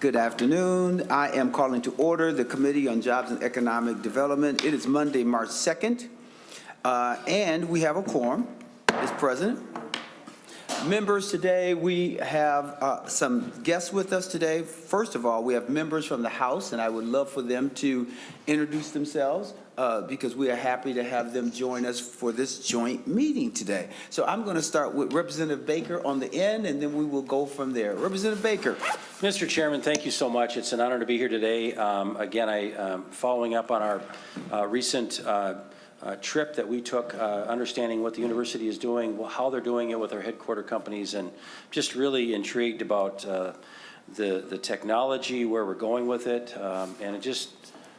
Good afternoon. I am calling to order the Committee on Jobs and Economic Development. It is Monday, March 2nd, and we have a quorum is present. Members, today we have some guests with us today. First of all, we have members from the House, and I would love for them to introduce themselves because we are happy to have them join us for this joint meeting today. So I'm going to start with Representative Baker on the end, and then we will go from there. Representative Baker. Mr. Chairman, thank you so much. It's an honor to be here today. Again, following up on our recent trip that we took, understanding what the university is doing, how they're doing it with our headquarter companies, and just really intrigued about the technology, where we're going with it, and just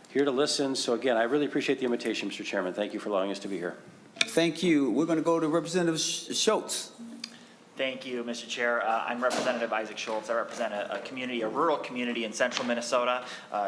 here to listen. So again, I really appreciate the invitation, Mr. Chairman. Thank you for allowing us to be here. Thank you. We're going to go to Representative Schultz. Thank you, Mr. Chair. I'm Representative Isaac Schultz. I represent a community, a rural community in central Minnesota,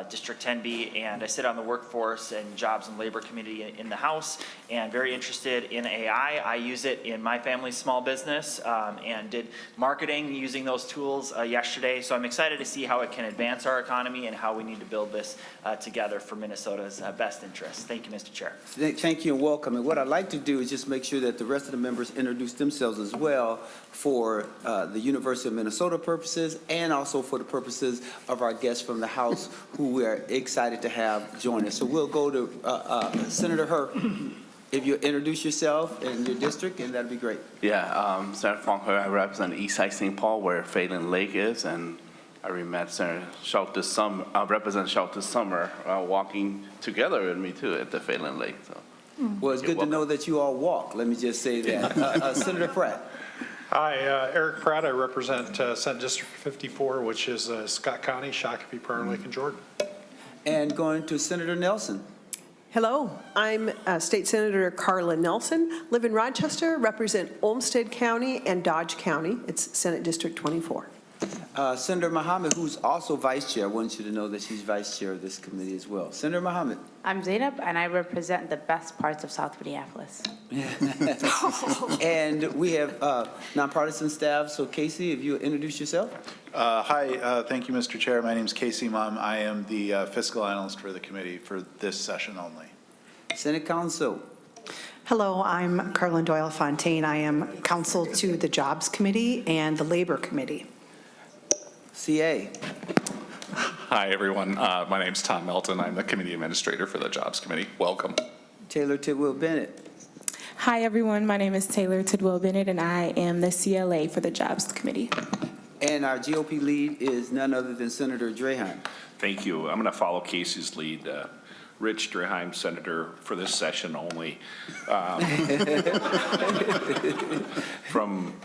District 10B, and I sit on the Workforce and Jobs and Labor Committee in the House, and very interested in AI. I use it in my family's small business and did marketing using those tools yesterday, so I'm excited to see how it can advance our economy and how we need to build this together for Minnesota's best interests. Thank you, Mr. Chair. Thank you and welcome. And what I'd like to do is just make sure that the rest of the members introduce themselves as well, for the University of Minnesota purposes and also for the purposes of our guests from the House who we are excited to have join us. So we'll go to Senator Herr. If you introduce yourself and your district, and that'd be great. Yeah, Senator Fong Herr, I represent Eastside St. Paul, where Phelan Lake is, and I met Senator Schultz this summer, represent Schultz this summer, walking together with me too at the Phelan Lake. So, well, it's good to know that you all walk. Let me just say that. Senator Pratt. Hi, Eric Pratt. I represent Senate District 54, which is Scott County, Shakopee, Prior Lake, and Jordan. And going to Senator Nelson. Hello, I'm State Senator Carla Nelson, live in Rochester, represent Olmsted County and Dodge County. It's Senate District 24. Senator Mohammed, who's also vice chair. I want you to know that she's vice chair of this committee as well. Senator Mohammed. I'm Zainab, and I represent the best parts of South Minneapolis. And we have nonpartisan staff. So Casey, if you introduce yourself. Hi, thank you, Mr. Chair. My name is Casey Mum. I am the fiscal analyst for the committee for this session only. Senate Counsel. Hello, I'm Carlin Doyle Fontaine. I am counsel to the Jobs Committee and the Labor Committee. CA. Hi, everyone. My name's Tom Melton. I'm the committee administrator for the Jobs Committee. Welcome. Taylor Tidwell Bennett. Hi, everyone. My name is Taylor Tidwell Bennett, and I am the CLA for the Jobs Committee. And our GOP lead is none other than Senator Draheim. Thank you. I'm going to follow Casey's lead. Rich Draheim, Senator for this session only. From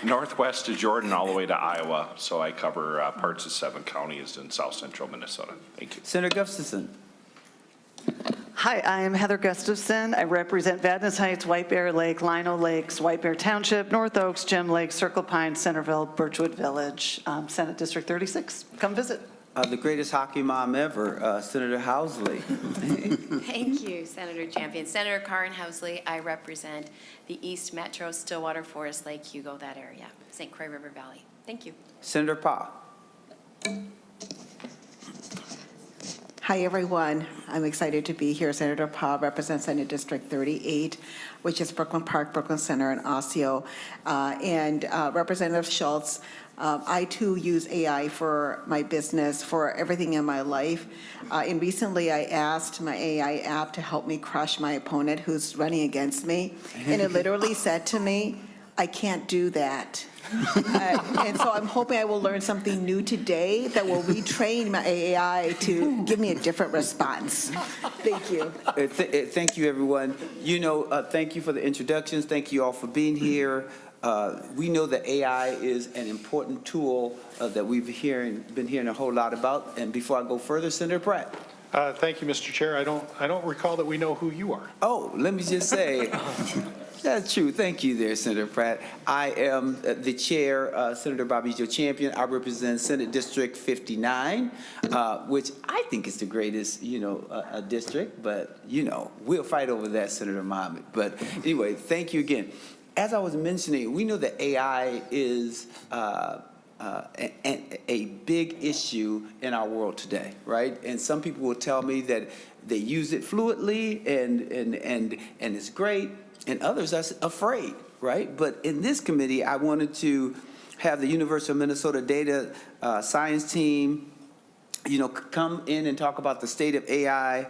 northwest to Jordan all the way to Iowa, so I cover parts of 7 counties in south central Minnesota. Thank you. Senator Gustafson. Hi, I am Heather Gustafson. I represent Vadnais Heights, White Bear Lake, Lino Lakes, White Bear Township, North Oaks, Gem Lake, Circle Pines, Centerville, Birchwood Village, Senate District 36. Come visit. The greatest hockey mom ever, Senator Housley. Thank you, Senator Champion. Senator Karen Housley, I represent the East Metro, Stillwater, Forest Lake, Hugo, that area, St. Croix River Valley. Thank you. Senator Pah. Hi, everyone. I'm excited to be here. Senator Pah represents Senate District 38, which is Brooklyn Park, Brooklyn Center, and Osseo. And Representative Schultz, I, too, use AI for my business, for everything in my life. And recently, I asked my AI app to help me crush my opponent who's running against me. And it literally said to me, I can't do that. And so I'm hoping I will learn something new today that will retrain my AI to give me a different response. Thank you. Thank you, everyone. You know, thank you for the introductions. Thank you all for being here. We know that AI is an important tool that we've been hearing a whole lot about. And before I go further, Senator Pratt. Thank you, Mr. Chair. I don't recall that we know who you are. Oh, let me just say, that's true. Thank you there, Senator Pratt. I am the chair, Senator Bobby Joe Champion. I represent Senate District 59, which I think is the greatest, district. But, we'll fight over that, Senator Mohammed. But anyway, thank you again. As I was mentioning, we know that AI is a big issue in our world today, right? And some people will tell me that they use it fluidly and it's great, and others are afraid, right? But in this committee, I wanted to have the University of Minnesota data science team, come in and talk about the state of AI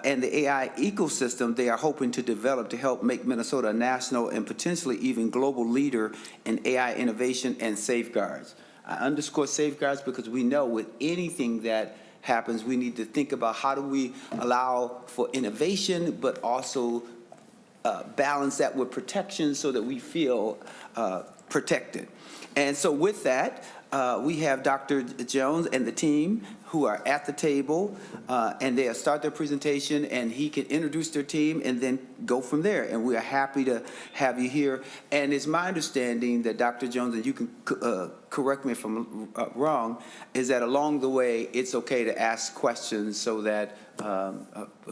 and the AI ecosystem they are hoping to develop to help make Minnesota a national and potentially even global leader in AI innovation and safeguards. I underscore safeguards because we know with anything that happens, we need to think about how do we allow for innovation, but also balance that with protection so that we feel protected. And so with that, we have Dr. Jones and the team who are at the table, and they'll start their presentation, and he can introduce their team and then go from there. And we are happy to have you here. And it's my understanding that Dr. Jones, and you can correct me if I'm wrong, is that along the way, it's okay to ask questions so that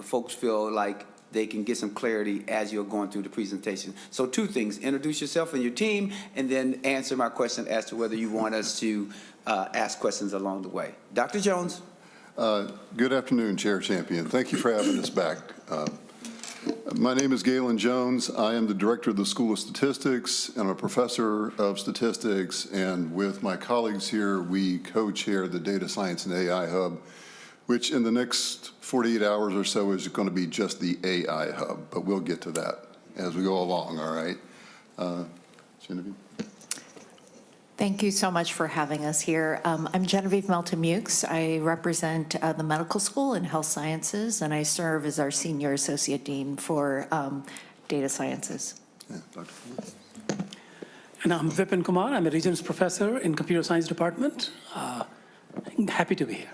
folks feel like they can get some clarity as you're going through the presentation. So 2 things, introduce yourself and your team, and then answer my question as to whether you want us to ask questions along the way. Dr. Jones. Good afternoon, Chair Champion. Thank you for having us back. My name is Galen Jones. I am the Director of the School of Statistics and a Professor of Statistics, and with my colleagues here, we co-chair the Data Science and AI Hub, which in the next 48 hours or so is going to be just the AI Hub, but we'll get to that as we go along, all right? Genevieve? Thank you so much for having us here. I'm Genevieve Melton-Mukes. I represent the medical school in health sciences, and I serve as our Senior Associate Dean for data sciences. Yeah, Dr. And I'm Vipin Kumar. I'm a Regents Professor in Computer Science Department. Happy to be here.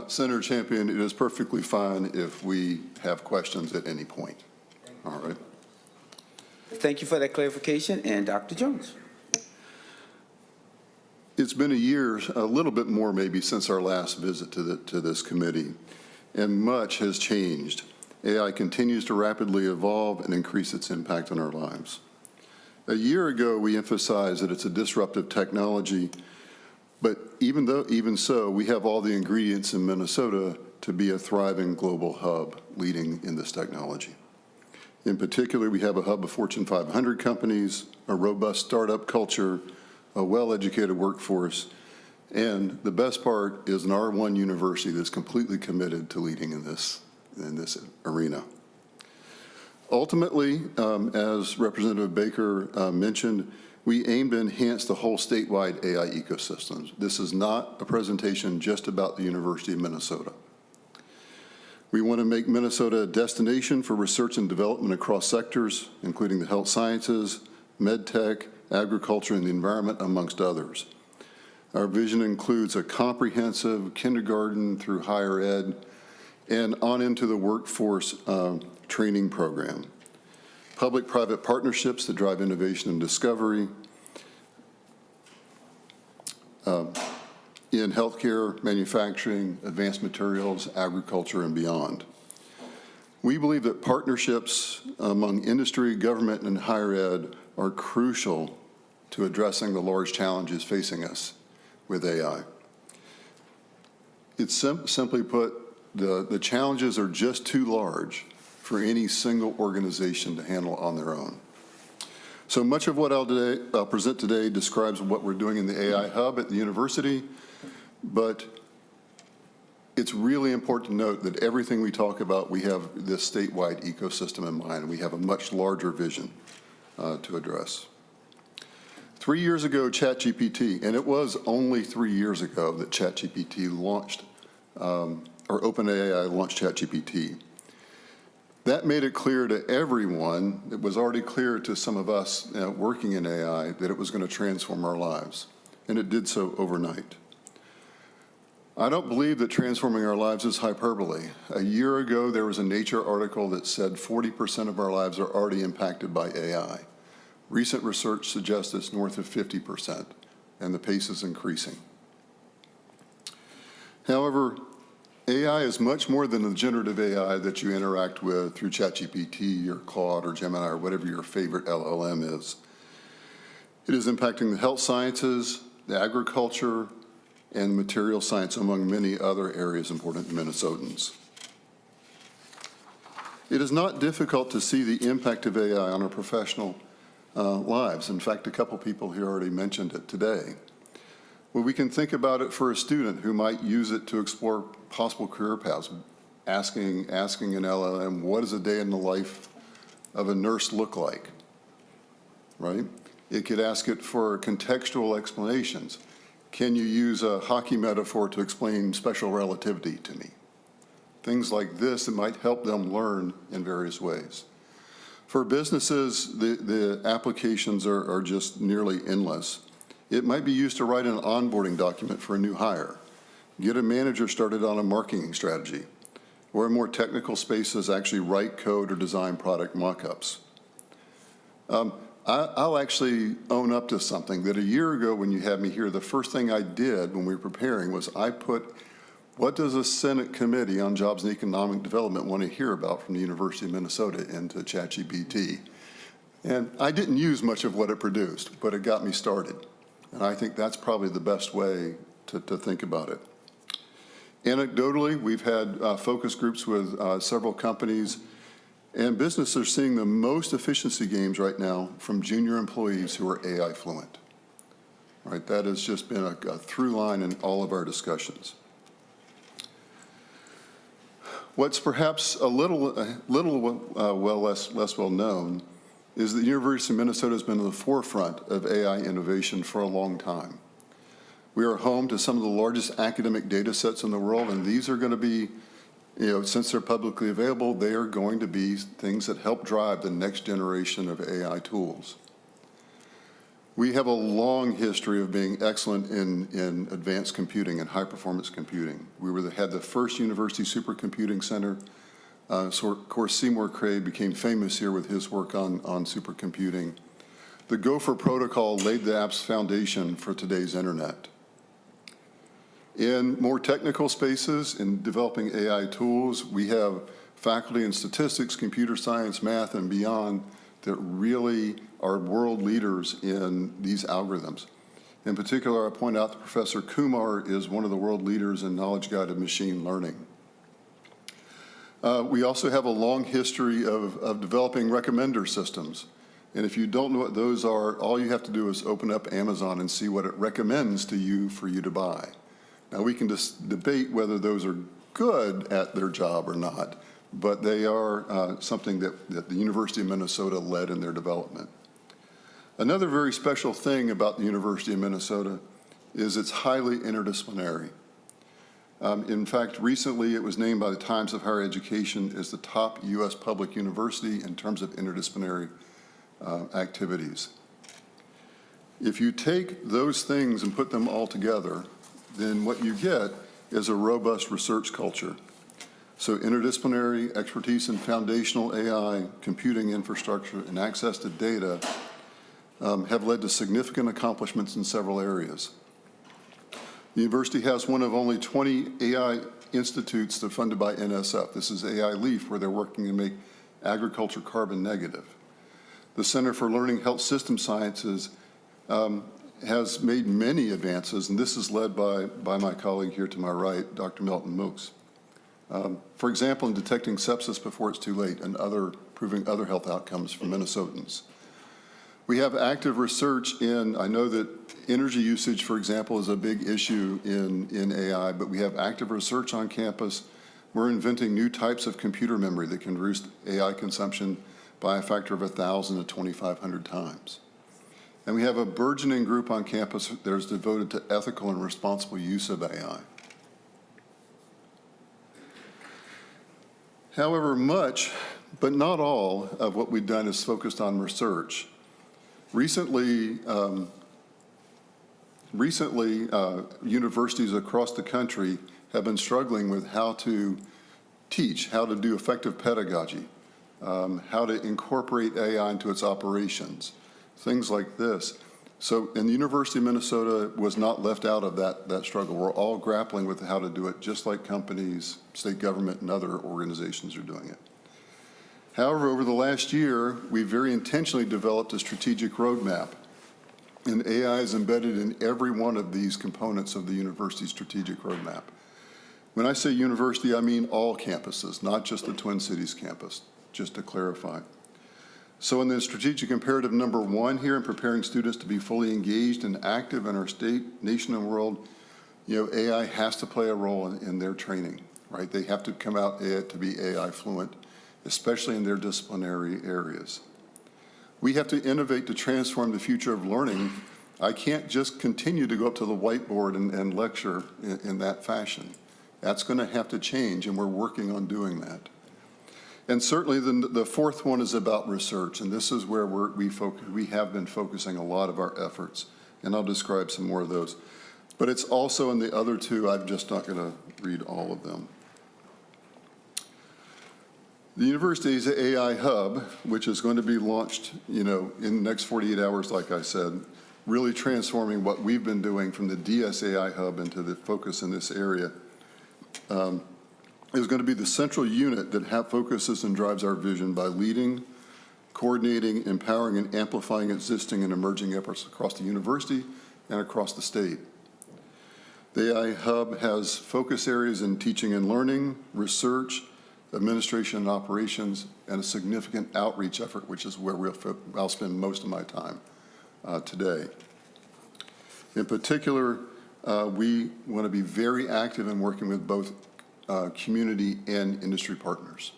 Senator Champion, it is perfectly fine if we have questions at any point. All right. Thank you for that clarification. And Dr. Jones. It's been a year, a little bit more maybe, since our last visit to this committee, and much has changed. AI continues to rapidly evolve and increase its impact on our lives. A year ago, we emphasized that it's a disruptive technology, but even so, we have all the ingredients in Minnesota to be a thriving global hub leading in this technology. In particular, we have a hub of Fortune 500 companies, a robust startup culture, a well-educated workforce, and the best part is an R1 university that's completely committed to leading in this arena. Ultimately, as Representative Baker mentioned, we aim to enhance the whole statewide AI ecosystems. This is not a presentation just about the University of Minnesota. We want to make Minnesota a destination for research and development across sectors, including the health sciences, med tech, agriculture, and the environment, amongst others. Our vision includes a comprehensive kindergarten through higher ed and on into the workforce training program. Public-private partnerships that drive innovation and discovery in healthcare, manufacturing, advanced materials, agriculture, and beyond. We believe that partnerships among industry, government, and higher ed are crucial to addressing the large challenges facing us with AI. It's simply put, the challenges are just too large for any single organization to handle on their own. So much of what I'll present today describes what we're doing in the AI Hub at the university, but it's really important to note that everything we talk about, we have this statewide ecosystem in mind, and we have a much larger vision to address. 3 years ago, ChatGPT, and it was only 3 years ago that ChatGPT launched, or OpenAI launched ChatGPT. That made it clear to everyone, it was already clear to some of us working in AI, that it was going to transform our lives, and it did so overnight. I don't believe that transforming our lives is hyperbole. A year ago, there was a Nature article that said 40% of our lives are already impacted by AI. Recent research suggests it's north of 50%, and the pace is increasing. However, AI is much more than the generative AI that you interact with through ChatGPT or Claude or Gemini or whatever your favorite LLM is. It is impacting the health sciences, the agriculture, and material science, among many other areas important to Minnesotans. It is not difficult to see the impact of AI on our professional lives. In fact, a couple people here already mentioned it today. Well, we can think about it for a student who might use it to explore possible career paths, asking an LLM, what does a day in the life of a nurse look like, right? It could ask it for contextual explanations. Can you use a hockey metaphor to explain special relativity to me? Things like this that might help them learn in various ways. For businesses, the applications are just nearly endless. It might be used to write an onboarding document for a new hire, get a manager started on a marketing strategy, or in more technical spaces, actually write code or design product mock-ups. I'll actually own up to something that a year ago when you had me here, the first thing I did when we were preparing was I put, what does a Senate Committee on Jobs and Economic Development want to hear about from the University of Minnesota into ChatGPT? And I didn't use much of what it produced, but it got me started. And I think that's probably the best way to think about it. Anecdotally, we've had focus groups with several companies, and businesses are seeing the most efficiency gains right now from junior employees who are AI fluent. Right, that has just been a through line in all of our discussions. What's perhaps a little less well known is that the University of Minnesota has been at the forefront of AI innovation for a long time. We are home to some of the largest academic data sets in the world, and these are going to be, since they're publicly available, they are going to be things that help drive the next generation of AI tools. We have a long history of being excellent in advanced computing and high-performance computing. We had the first university supercomputing center. So of course, Seymour Cray became famous here with his work on supercomputing. The Gopher protocol laid the app's foundation for today's internet. In more technical spaces, in developing AI tools, we have faculty in statistics, computer science, math, and beyond that really are world leaders in these algorithms. In particular, I point out that Professor Kumar is one of the world leaders in knowledge-guided machine learning. We also have a long history of developing recommender systems. And if you don't know what those are, all you have to do is open up Amazon and see what it recommends to you for you to buy. Now, we can just debate whether those are good at their job or not, but they are something that the University of Minnesota led in their development. Another very special thing about the University of Minnesota is it's highly interdisciplinary. In fact, recently it was named by the Times of Higher Education as the top U.S. public university in terms of interdisciplinary activities. If you take those things and put them all together, then what you get is a robust research culture. So interdisciplinary expertise in foundational AI, computing infrastructure, and access to data have led to significant accomplishments in several areas. The university has one of only 20 AI institutes that are funded by NSF. This is AI Leaf, where they're working to make agriculture carbon negative. The Center for Learning Health System Sciences has made many advances, and this is led by my colleague here to my right, Dr. Melton Mooks. For example, in detecting sepsis before it's too late and proving other health outcomes for Minnesotans. We have active research I know that energy usage, for example, is a big issue in AI, but we have active research on campus. We're inventing new types of computer memory that can reduce AI consumption by a factor of 1,000 to 2,500 times. And we have a burgeoning group on campus that is devoted to ethical and responsible use of AI. However, much, but not all, of what we've done is focused on research. Recently, universities across the country have been struggling with how to teach, how to do effective pedagogy, how to incorporate AI into its operations, things like this. So, and the University of Minnesota was not left out of that struggle. We're all grappling with how to do it, just like companies, state government, and other organizations are doing it. However, over the last year, we very intentionally developed a strategic roadmap And AI is embedded in every one of these components of the university's strategic roadmap. When I say university, I mean all campuses, not just the Twin Cities campus, just to clarify. So in the strategic imperative number 1 here, in preparing students to be fully engaged and active in our state, nation, and world, AI has to play a role in their training, right? They have to come out to be AI fluent, especially in their disciplinary areas. We have to innovate to transform the future of learning. I can't just continue to go up to the whiteboard and lecture in that fashion. That's going to have to change, and we're working on doing that. And certainly the fourth one is about research, and this is where we have been focusing a lot of our efforts, and I'll describe some more of those. But it's also in the other two. I'm just not going to read all of them. The university's AI hub, which is going to be launched, in the next 48 hours, like I said, really transforming what we've been doing from the DSAI hub into the focus in this area, is going to be the central unit that focuses and drives our vision by leading, coordinating, empowering, and amplifying existing and emerging efforts across the university and across the state. The AI hub has focus areas in teaching and learning, research, administration and operations, and a significant outreach effort, which is where I'll spend most of my time today. In particular, we want to be very active in working with both community and industry partners.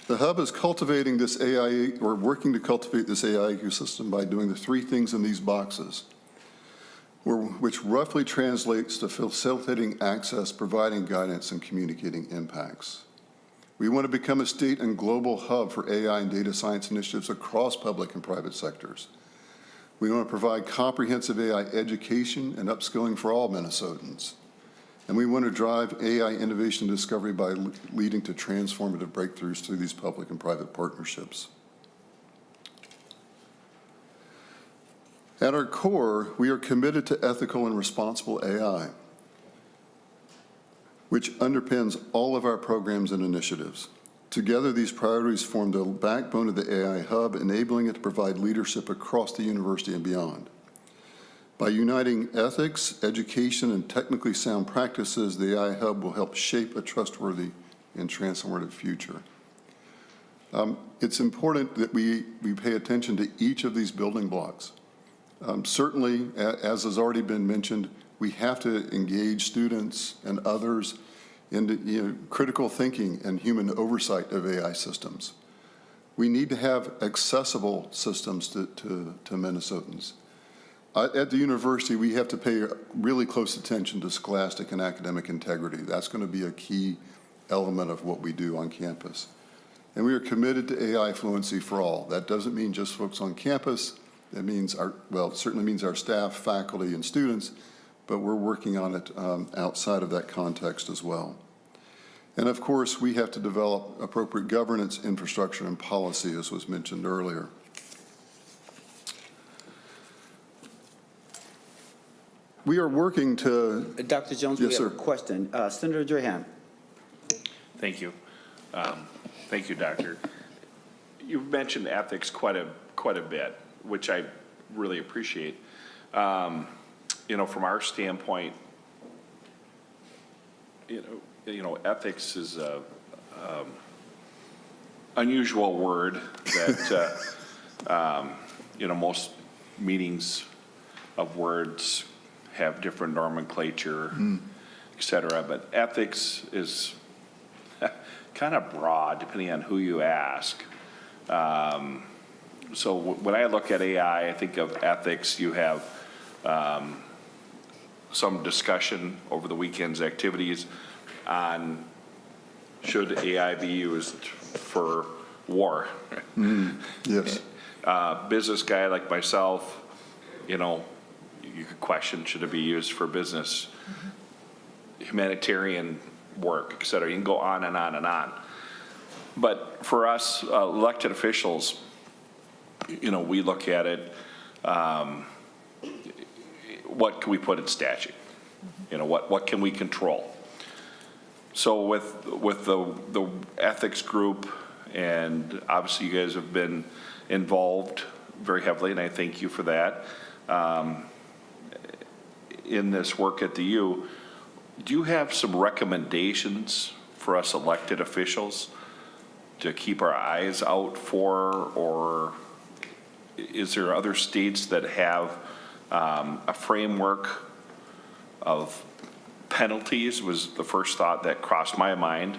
The hub is cultivating this AI, or working to cultivate this AI ecosystem by doing the 3 things in these boxes, which roughly translates to facilitating access, providing guidance, and communicating impacts. We want to become a state and global hub for AI and data science initiatives across public and private sectors. We want to provide comprehensive AI education and upskilling for all Minnesotans. And we want to drive AI innovation and discovery by leading to transformative breakthroughs through these public and private partnerships. At our core, we are committed to ethical and responsible AI, which underpins all of our programs and initiatives. Together, these priorities form the backbone of the AI hub, enabling it to provide leadership across the university and beyond. By uniting ethics, education, and technically sound practices, the AI hub will help shape a trustworthy and transformative future. It's important that we pay attention to each of these building blocks. Certainly, as has already been mentioned, we have to engage students and others into critical thinking and human oversight of AI systems. We need to have accessible systems to Minnesotans. At the university, we have to pay really close attention to scholastic and academic integrity. That's going to be a key element of what we do on campus. And we are committed to AI fluency for all. That doesn't mean just folks on campus. It means it certainly means our staff, faculty, and students, but we're working on it outside of that context as well. And of course, we have to develop appropriate governance, infrastructure, and policy, as was mentioned earlier. We are working to... Dr. Jones, yes, we have a question. Senator Drahan. Thank you. Thank you, Doctor. You've mentioned ethics quite a bit, which I really appreciate. From our standpoint, ethics is a unusual word that most meanings of words have different nomenclature, et cetera. But ethics is kind of broad depending on who you ask. So when I look at AI, I think of ethics. You have some discussion over the weekend's activities on should AI be used for war. Yes. Business guy like myself, you could question, should it be used for business, humanitarian work, et cetera. You can go on and on and on. But for us elected officials, we look at it, what can we put in statute? What can we control? So with the ethics group, and obviously you guys have been involved very heavily, and I thank you for that, in this work at the U. Do you have some recommendations for us elected officials to keep our eyes out for, or is there other states that have a framework of penalties? Was the first thought that crossed my mind,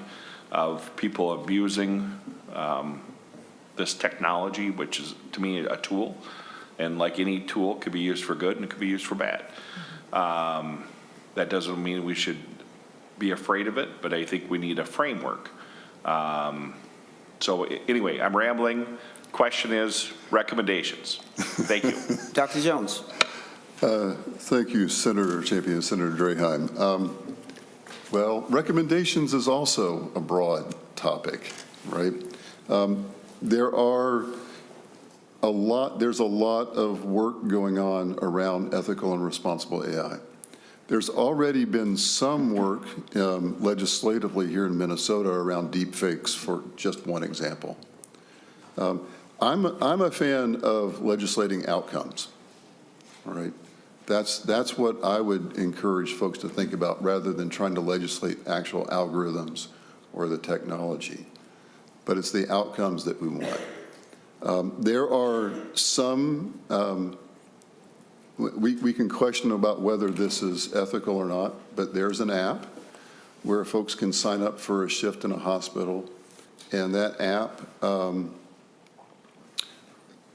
of people abusing this technology, which is to me a tool, and like any tool, could be used for good and it could be used for bad. That doesn't mean we should be afraid of it, but I think we need a framework. So anyway, I'm rambling. Question is recommendations. Thank you. Dr. Jones. Thank you, Senator Champion, Senator Draheim. Well, recommendations is also a broad topic, right? There's a lot of work going on around ethical and responsible AI. There's already been some work legislatively here in Minnesota around deepfakes, for just one example. I'm a fan of legislating outcomes, all right? That's what I would encourage folks to think about, rather than trying to legislate actual algorithms or the technology. But it's the outcomes that we want. There are some, we can question about whether this is ethical or not, but there's an app where folks can sign up for a shift in a hospital, and that app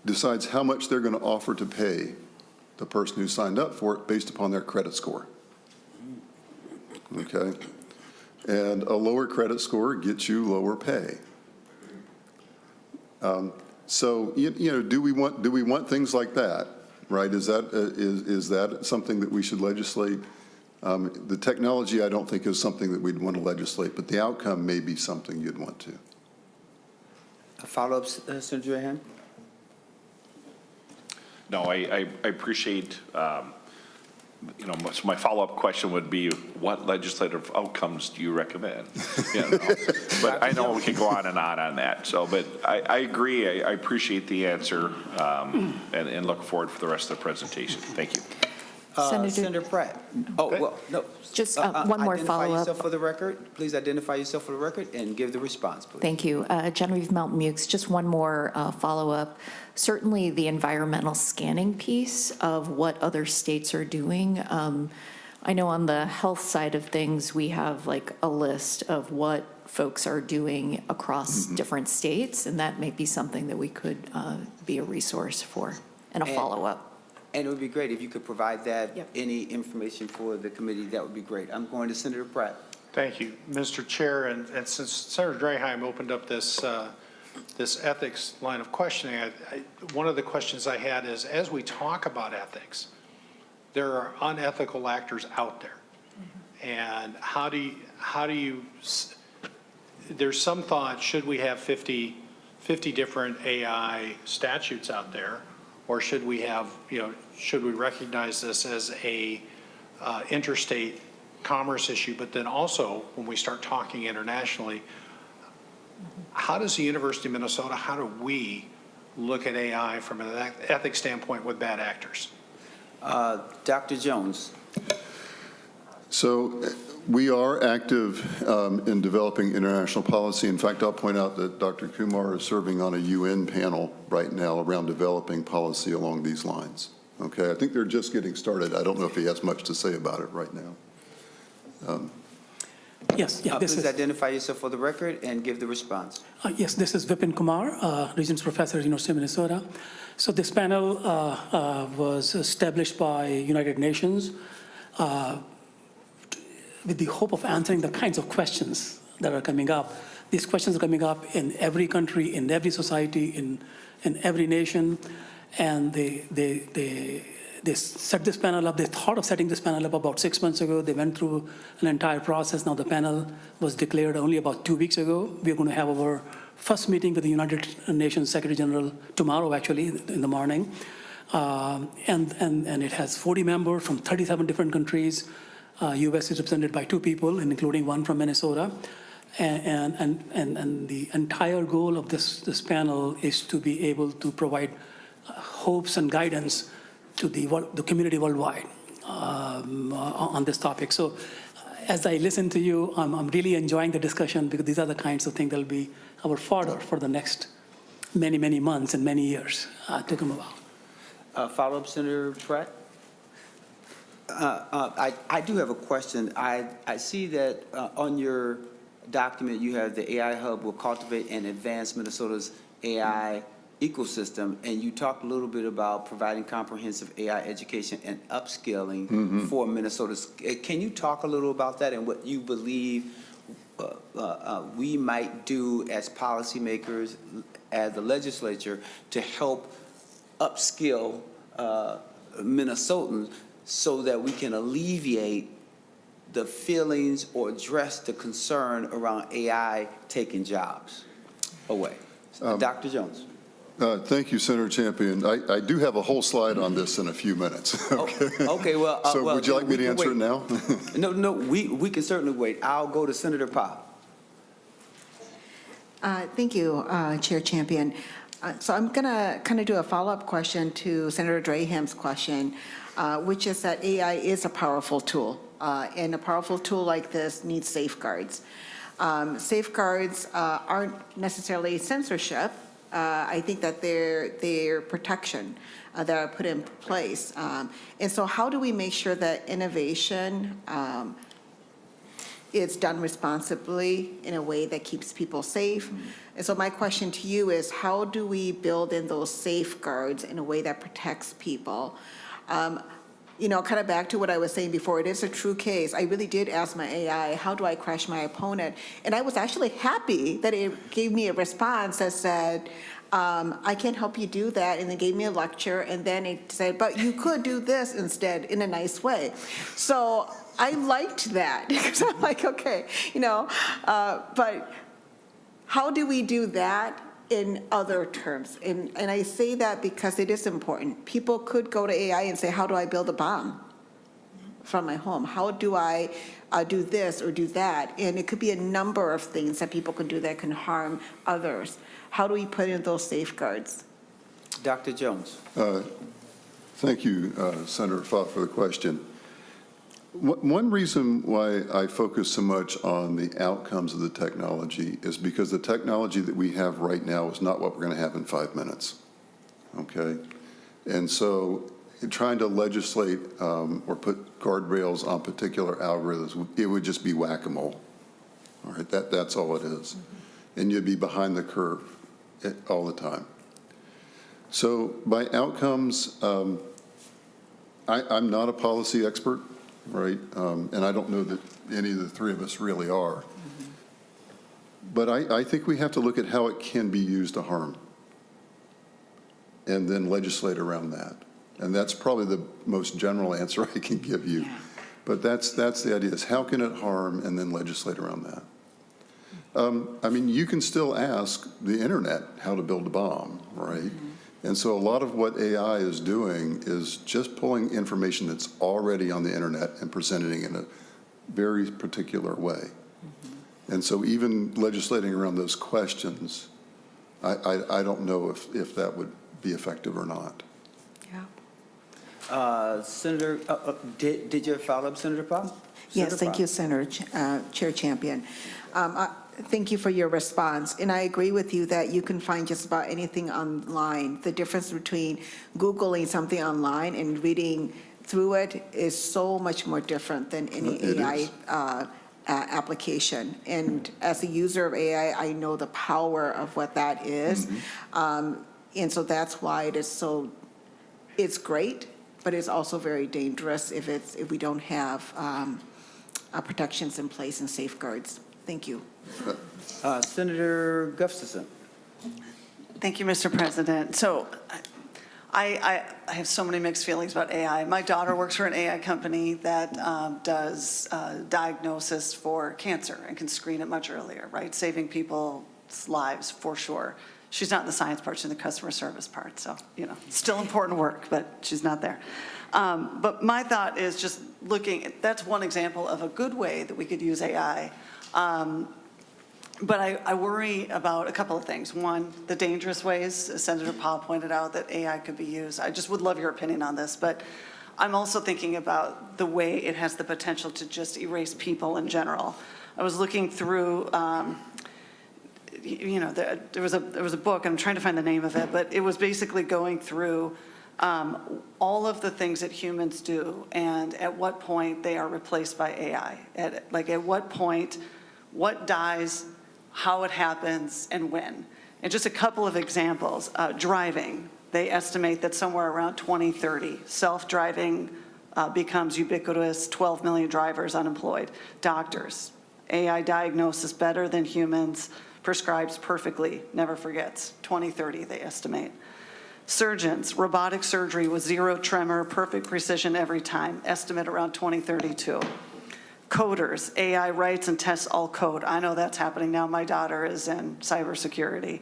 decides how much they're going to offer to pay the person who signed up for it based upon their credit score. Okay? And a lower credit score gets you lower pay. So, you know, do we want things like that, right? Is that something that we should legislate? The technology, I don't think, is something that we'd want to legislate, but the outcome may be something you'd want to. A follow-up, Senator Drahan? No, I appreciate, you know, so my follow-up question would be, what legislative outcomes do you recommend? You know, but I know we could go on that. So, but I agree. I appreciate the answer, and look forward for the rest of the presentation. Thank you. Senator Pratt. Oh, well, no. Just one more Identify follow-up. yourself for the record. Please identify yourself for the record and give the response, please. Thank you. Genevieve Melton-Mukes, just one more follow-up. Certainly the environmental scanning piece of what other states are doing. I know on the health side of things, we have like a list of what folks are doing across different states, and that may be something that we could be a resource for and a follow-up. And it would be great if you could provide that, any information for the committee, that would be great. I'm going to Senator Pratt. Thank you, Mr. Chair. And since Senator Draheim opened up this ethics line of questioning, one of the questions I had is, as we talk about ethics, there are unethical actors out there. And how do you, there's some thought, should we have 50 different AI statutes out there? Or should we have, you know, should we recognize this as a interstate commerce issue? But then also, when we start talking internationally, how does the University of Minnesota, how do we look at AI from an ethics standpoint with bad actors? Dr. Jones. So we are active in developing international policy. In fact, I'll point out that Dr. Kumar is serving on a UN panel right now around developing policy along these lines. Okay, I think they're just getting started. I don't know if he has much to say about it right now. Yes, yeah. Please identify yourself for the record and give the response. Yes, this is Vipin Kumar, Regents Professor at University of Minnesota. So this panel was established by United Nations with the hope of answering the kinds of questions that are coming up. These questions are coming up in every country, in every society, in every nation. And they set this panel up. They thought of setting this panel up about 6 months ago. They went through an entire process. Now the panel was declared only about 2 weeks ago. We're going to have our first meeting with the United Nations Secretary General tomorrow, actually, in the morning. And it has 40 members from 37 different countries. U.S. is represented by 2 people, including one from Minnesota. And the entire goal of this panel is to be able to provide hopes and guidance to the community worldwide on this topic. So as I listen to you, I'm really enjoying the discussion, because these are the kinds of things that will be our fodder for the next many, many months and many years to come about. Follow-up, Senator Pratt? I do have a question. I see that on your document, you have the AI Hub will cultivate and advance Minnesota's AI ecosystem, and you talked a little bit about providing comprehensive AI education and upskilling for Minnesota. Can you talk a little about that and what you believe we might do as policymakers, as the legislature, to help upskill Minnesotans so that we can alleviate the feelings or address the concern around AI taking jobs away? Dr. Jones. Thank you, Senator Champion. I do have a whole slide on this in a few minutes. Okay, well. So would you like me to answer it now? No, we can certainly wait. I'll go to Senator Pop. Thank you, Chair Champion. So I'm going to kind of do a follow-up question to Senator Draham's question, which is that AI is a powerful tool, and a powerful tool like this needs safeguards. Safeguards aren't necessarily censorship. I think that they're protection that are put in place. And so how do we make sure that innovation is done responsibly in a way that keeps people safe? And so my question to you is, how do we build in those safeguards in a way that protects people? You know, kind of back to what I was saying before, it is a true case. I really did ask my AI, how do I crush my opponent? And I was actually happy that it gave me a response that said, I can't help you do that, and then gave me a lecture, and then it said, but you could do this instead in a nice way. So I liked that, because I'm like, okay, you know, but how do we do that in other terms? And I say that because it is important. People could go to AI and say, how do I build a bomb from my home? How do I do this or do that? And it could be a number of things that people can do that can harm others. How do we put in those safeguards? Dr. Jones. Thank you, Senator Pop, for the question. One reason why I focus so much on the outcomes of the technology is because the technology that we have right now is not what we're going to have in 5 minutes, okay? And so trying to legislate or put guardrails on particular algorithms, it would just be whack-a-mole, all right? That's all it is. And you'd be behind the curve all the time. So by outcomes, I'm not a policy expert, right? And I don't know that any of the three of us really are. But I think we have to look at how it can be used to harm and then legislate around that. And that's probably the most general answer I can give you. But that's the idea, is how can it harm and then legislate around that? I mean, you can still ask the internet how to build a bomb, right? And so a lot of what AI is doing is just pulling information that's already on the internet and presenting it in a very particular way. And so even legislating around those questions, I don't know if that would be effective or not. Senator, did you follow up, Senator Pop? Yes, thank you, Senator Chair Champion. Thank you for your response. And I agree with you that you can find just about anything online. The difference between Googling something online and reading through it is so much more different than any AI application. And as a user of AI, I know the power of what that is. And so that's why it is so, it's great, but it's also very dangerous if we don't have protections in place and safeguards. Thank you. Senator Gustafson. Thank you, Mr. President. So I have so many mixed feelings about AI. My daughter works for an AI company that does diagnosis for cancer and can screen it much earlier, right? Saving people's lives for sure. She's not in the science part, she's in the customer service part. So, you know, still important work, but she's not there. But my thought is just looking, that's one example of a good way that we could use AI. But I worry about a couple of things. One, the dangerous ways, as Senator Powell pointed out, that AI could be used. I just would love your opinion on this, but I'm also thinking about the way it has the potential to just erase people in general. I was looking through, there was a book, I'm trying to find the name of it, but it was basically going through all of the things that humans do and at what point they are replaced by AI. At what point, what dies, how it happens, and when. And just a couple of examples. Driving, they estimate that somewhere around 2030, self-driving becomes ubiquitous, 12 million drivers unemployed. Doctors, AI diagnosis better than humans, prescribes perfectly, never forgets, 2030 they estimate. Surgeons, robotic surgery with zero tremor, perfect precision every time, estimate around 2032. Coders, AI writes and tests all code. I know that's happening now. My daughter is in cybersecurity.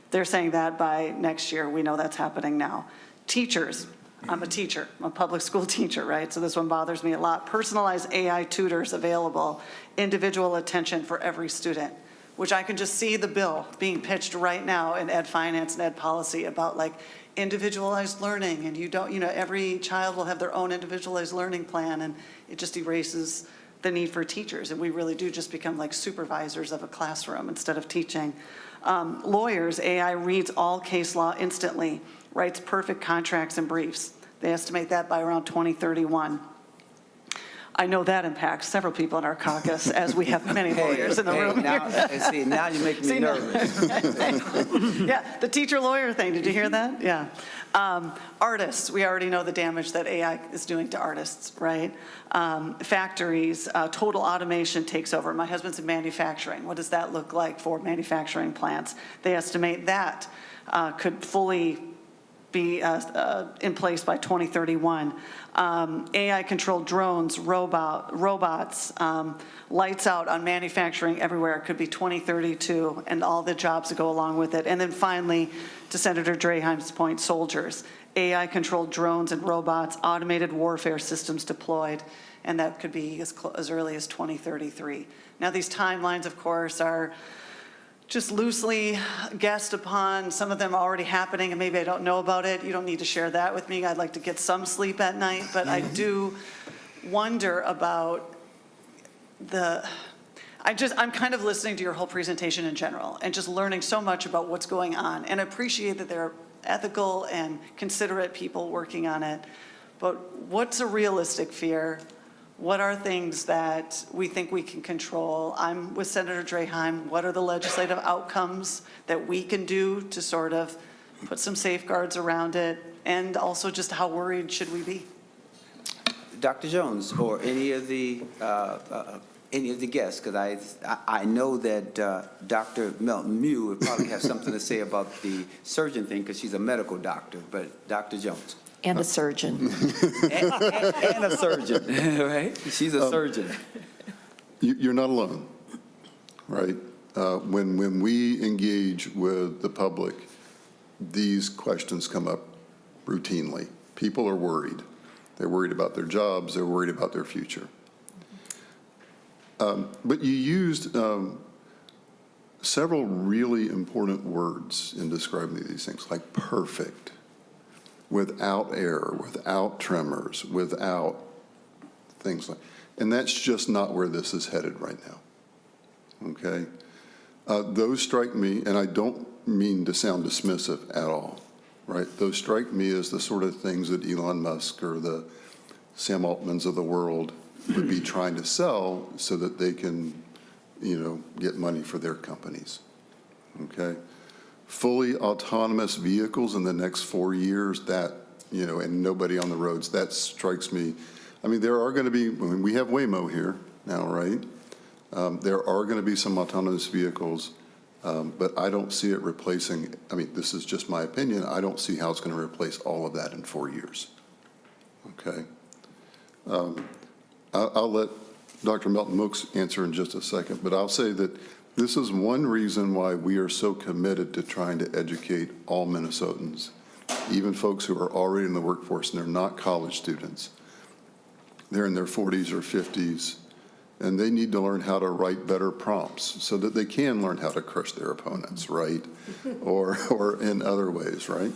They're saying that by next year. We know that's happening now. Teachers, I'm a teacher. I'm a public school teacher, right? So this one bothers me a lot. Personalized AI tutors available, individual attention for every student, which I can just see the bill being pitched right now in ed finance and ed policy about like individualized learning, and every child will have their own individualized learning plan, and it just erases the need for teachers, and we really do just become like supervisors of a classroom instead of teaching. Lawyers, AI reads all case law instantly, writes perfect contracts and briefs. They estimate that by around 2031. I know that impacts several people in our caucus, as we have many lawyers in the room. Now you're making me nervous. Yeah, the teacher-lawyer thing, did you hear that? Yeah. Artists, we already know the damage that AI is doing to artists, right? Factories, total automation takes over. My husband's in manufacturing. What does that look like for manufacturing plants? They estimate that could fully be in place by 2031. AI-controlled drones, robots, lights out on manufacturing everywhere. It could be 2032, and all the jobs that go along with it. And then finally, to Senator Draheim's point, soldiers. AI-controlled drones and robots, automated warfare systems deployed, and that could be as early as 2033. Now, these timelines, of course, are just loosely guessed upon. Some of them are already happening, and maybe I don't know about it. You don't need to share that with me. I'd like to get some sleep at night, but I do wonder about I'm kind of listening to your whole presentation in general and just learning so much about what's going on, and I appreciate that there are ethical and considerate people working on it, but what's a realistic fear? What are things that we think we can control? I'm with Senator Draheim. What are the legislative outcomes that we can do to sort of put some safeguards around it? And also just how worried should we be? Dr. Jones, or any of the guests, because I know that Dr. Melton Mew would probably have something to say about the surgeon thing, because she's a medical doctor, but Dr. Jones. And a surgeon. and a surgeon, right? She's a surgeon. You're not alone, right? When we engage with the public, these questions come up routinely. People are worried. They're worried about their jobs. They're worried about their future. But you used several really important words in describing these things, like perfect, without error, without tremors, without things like, and that's just not where this is headed right now, okay? Those strike me, and I don't mean to sound dismissive at all, right? Those strike me as the sort of things that Elon Musk or the Sam Altmans of the world would be trying to sell so that they can, get money for their companies, okay? Fully autonomous vehicles in the next 4 years, that, and nobody on the roads, that strikes me. I mean, there are going to be, we have Waymo here now, right? There are going to be some autonomous vehicles, but I don't see it replacing, this is just my opinion, I don't see how it's going to replace all of that in 4 years, okay? I'll let Dr. Melton Mooks answer in just a second, but I'll say that this is one reason why we are so committed to trying to educate all Minnesotans, even folks who are already in the workforce and they're not college students. They're in their 40s or 50s, and they need to learn how to write better prompts so that they can learn how to crush their opponents, right? or in other ways, right?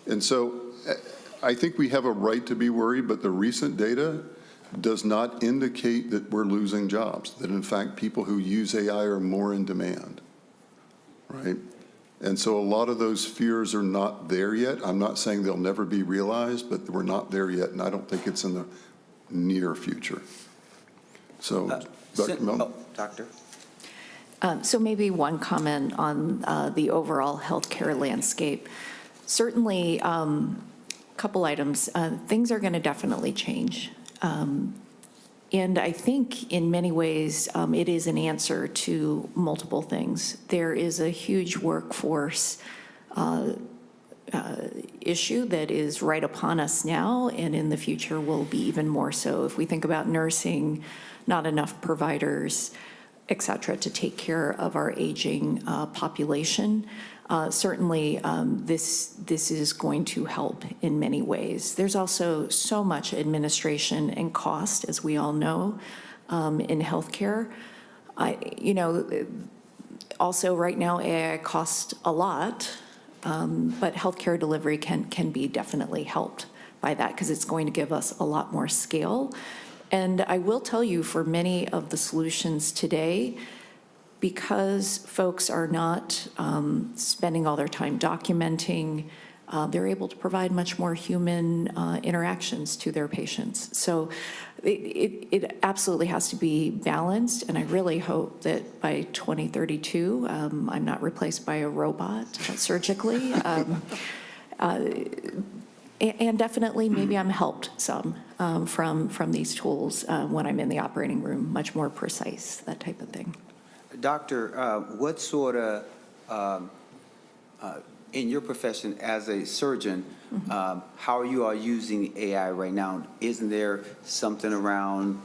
And so I think we have a right to be worried, but the recent data does not indicate that we're losing jobs, that in fact people who use AI are more in demand, right? And so a lot of those fears are not there yet. I'm not saying they'll never be realized, but we're not there yet, and I don't think it's in the near future. So, Dr. Melton? Doctor? So maybe one comment on the overall healthcare landscape. Certainly, a couple items. Things are going to definitely change. And I think in many ways, it is an answer to multiple things. There is a huge workforce issue that is right upon us now, and in the future will be even more so. If we think about nursing, not enough providers, et cetera, to take care of our aging population. Certainly, this is going to help in many ways. There's also so much administration and cost, as we all know, in healthcare. Also right now, AI costs a lot, but healthcare delivery can be definitely helped by that because it's going to give us a lot more scale. And I will tell you, for many of the solutions today, because folks are not spending all their time documenting, they're able to provide much more human interactions to their patients. So it absolutely has to be balanced, and I really hope that by 2032, I'm not replaced by a robot surgically. And definitely, maybe I'm helped some from these tools when I'm in the operating room, much more precise, that type of thing. Doctor, what sort of, in your profession as a surgeon, how are you all using AI right now? Isn't there something around,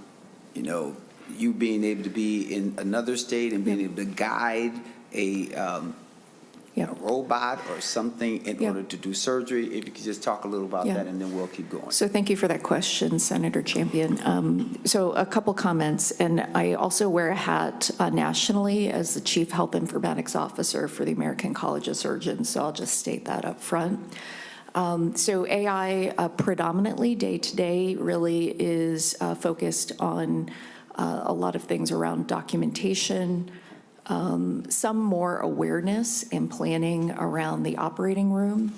you being able to be in another state and being able to guide a robot or something in order to do surgery? If you could just talk a little about that, and then we'll keep going. So thank you for that question, Senator Champion. So a couple comments, and I also wear a hat nationally as the Chief Health Informatics Officer for the American College of Surgeons, so I'll just state that up front. So AI predominantly day-to-day really is focused on a lot of things around documentation, some more awareness and planning around the operating room.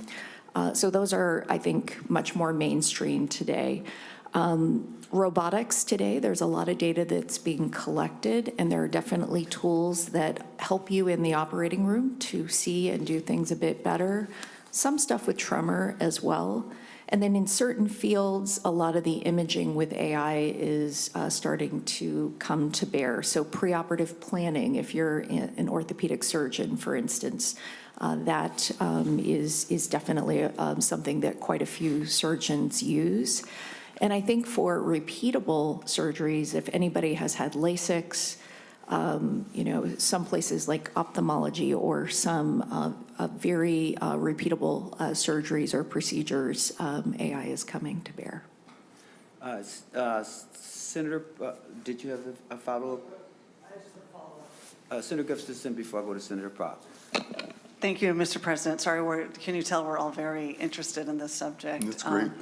So those are, I think, much more mainstream today. Robotics today, there's a lot of data that's being collected, and there are definitely tools that help you in the operating room to see and do things a bit better. Some stuff with tremor as well. And then in certain fields, a lot of the imaging with AI is starting to come to bear. So preoperative planning, if you're an orthopedic surgeon, for instance, that is definitely something that quite a few surgeons use. And I think for repeatable surgeries, if anybody has had LASIX, some places like ophthalmology or some very repeatable surgeries or procedures, AI is coming to bear. Senator, did you have a follow-up? Senator Gustafson, before I go to Senator Prop. Thank you, Mr. President. Sorry, can you tell we're all very interested in this subject? That's great.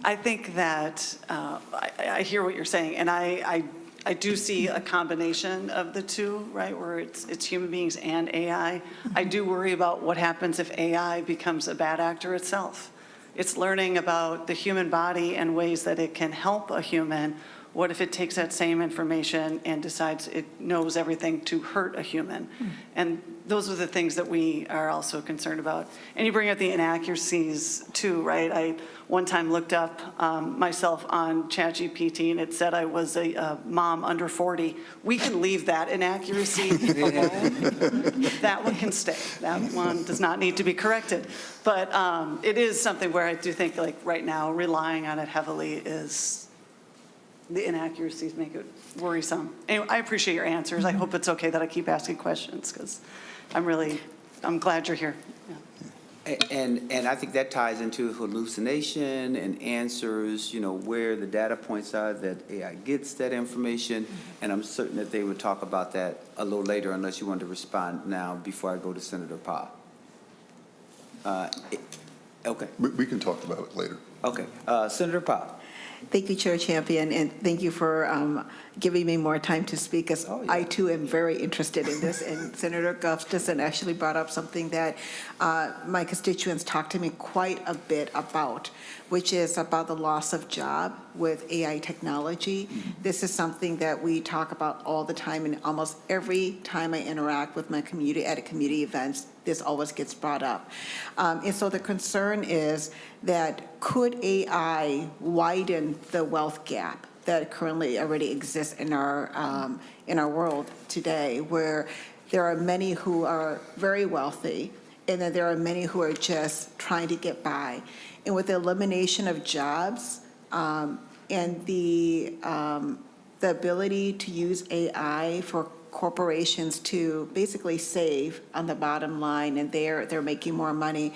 I think that I hear what you're saying, and I do see a combination of the two, right, where it's human beings and AI. I do worry about what happens if AI becomes a bad actor itself. It's learning about the human body and ways that it can help a human. What if it takes that same information and decides it knows everything to hurt a human? And those are the things that we are also concerned about. And you bring up the inaccuracies too, right? I one time looked up myself on ChatGPT, and it said I was a mom under 40. We can leave that inaccuracy alone. That one can stay. That one does not need to be corrected. But it is something where I do think, like right now, relying on it heavily is, the inaccuracies make it worrisome. Anyway, I appreciate your answers. I hope it's okay that I keep asking questions, because I'm glad you're here. Yeah. And I think that ties into hallucination and answers, where the data points are that AI gets that information. And I'm certain that they would talk about that a little later, unless you want to respond now before I go to Senator Pyle. Okay. We can talk about it later. Okay. Senator Pyle. Thank you, Chair Champion, and thank you for giving me more time to speak, as I too am very interested in this. And Senator Gustafson actually brought up something that my constituents talked to me quite a bit about, which is about the loss of job with AI technology. This is something that we talk about all the time, and almost every time I interact with my community at community events, this always gets brought up. And so the concern is that could AI widen the wealth gap that currently already exists in our world today, where there are many who are very wealthy, and then there are many who are just trying to get by. And with the elimination of jobs and the ability to use AI for corporations to basically save on the bottom line, and they're making more money,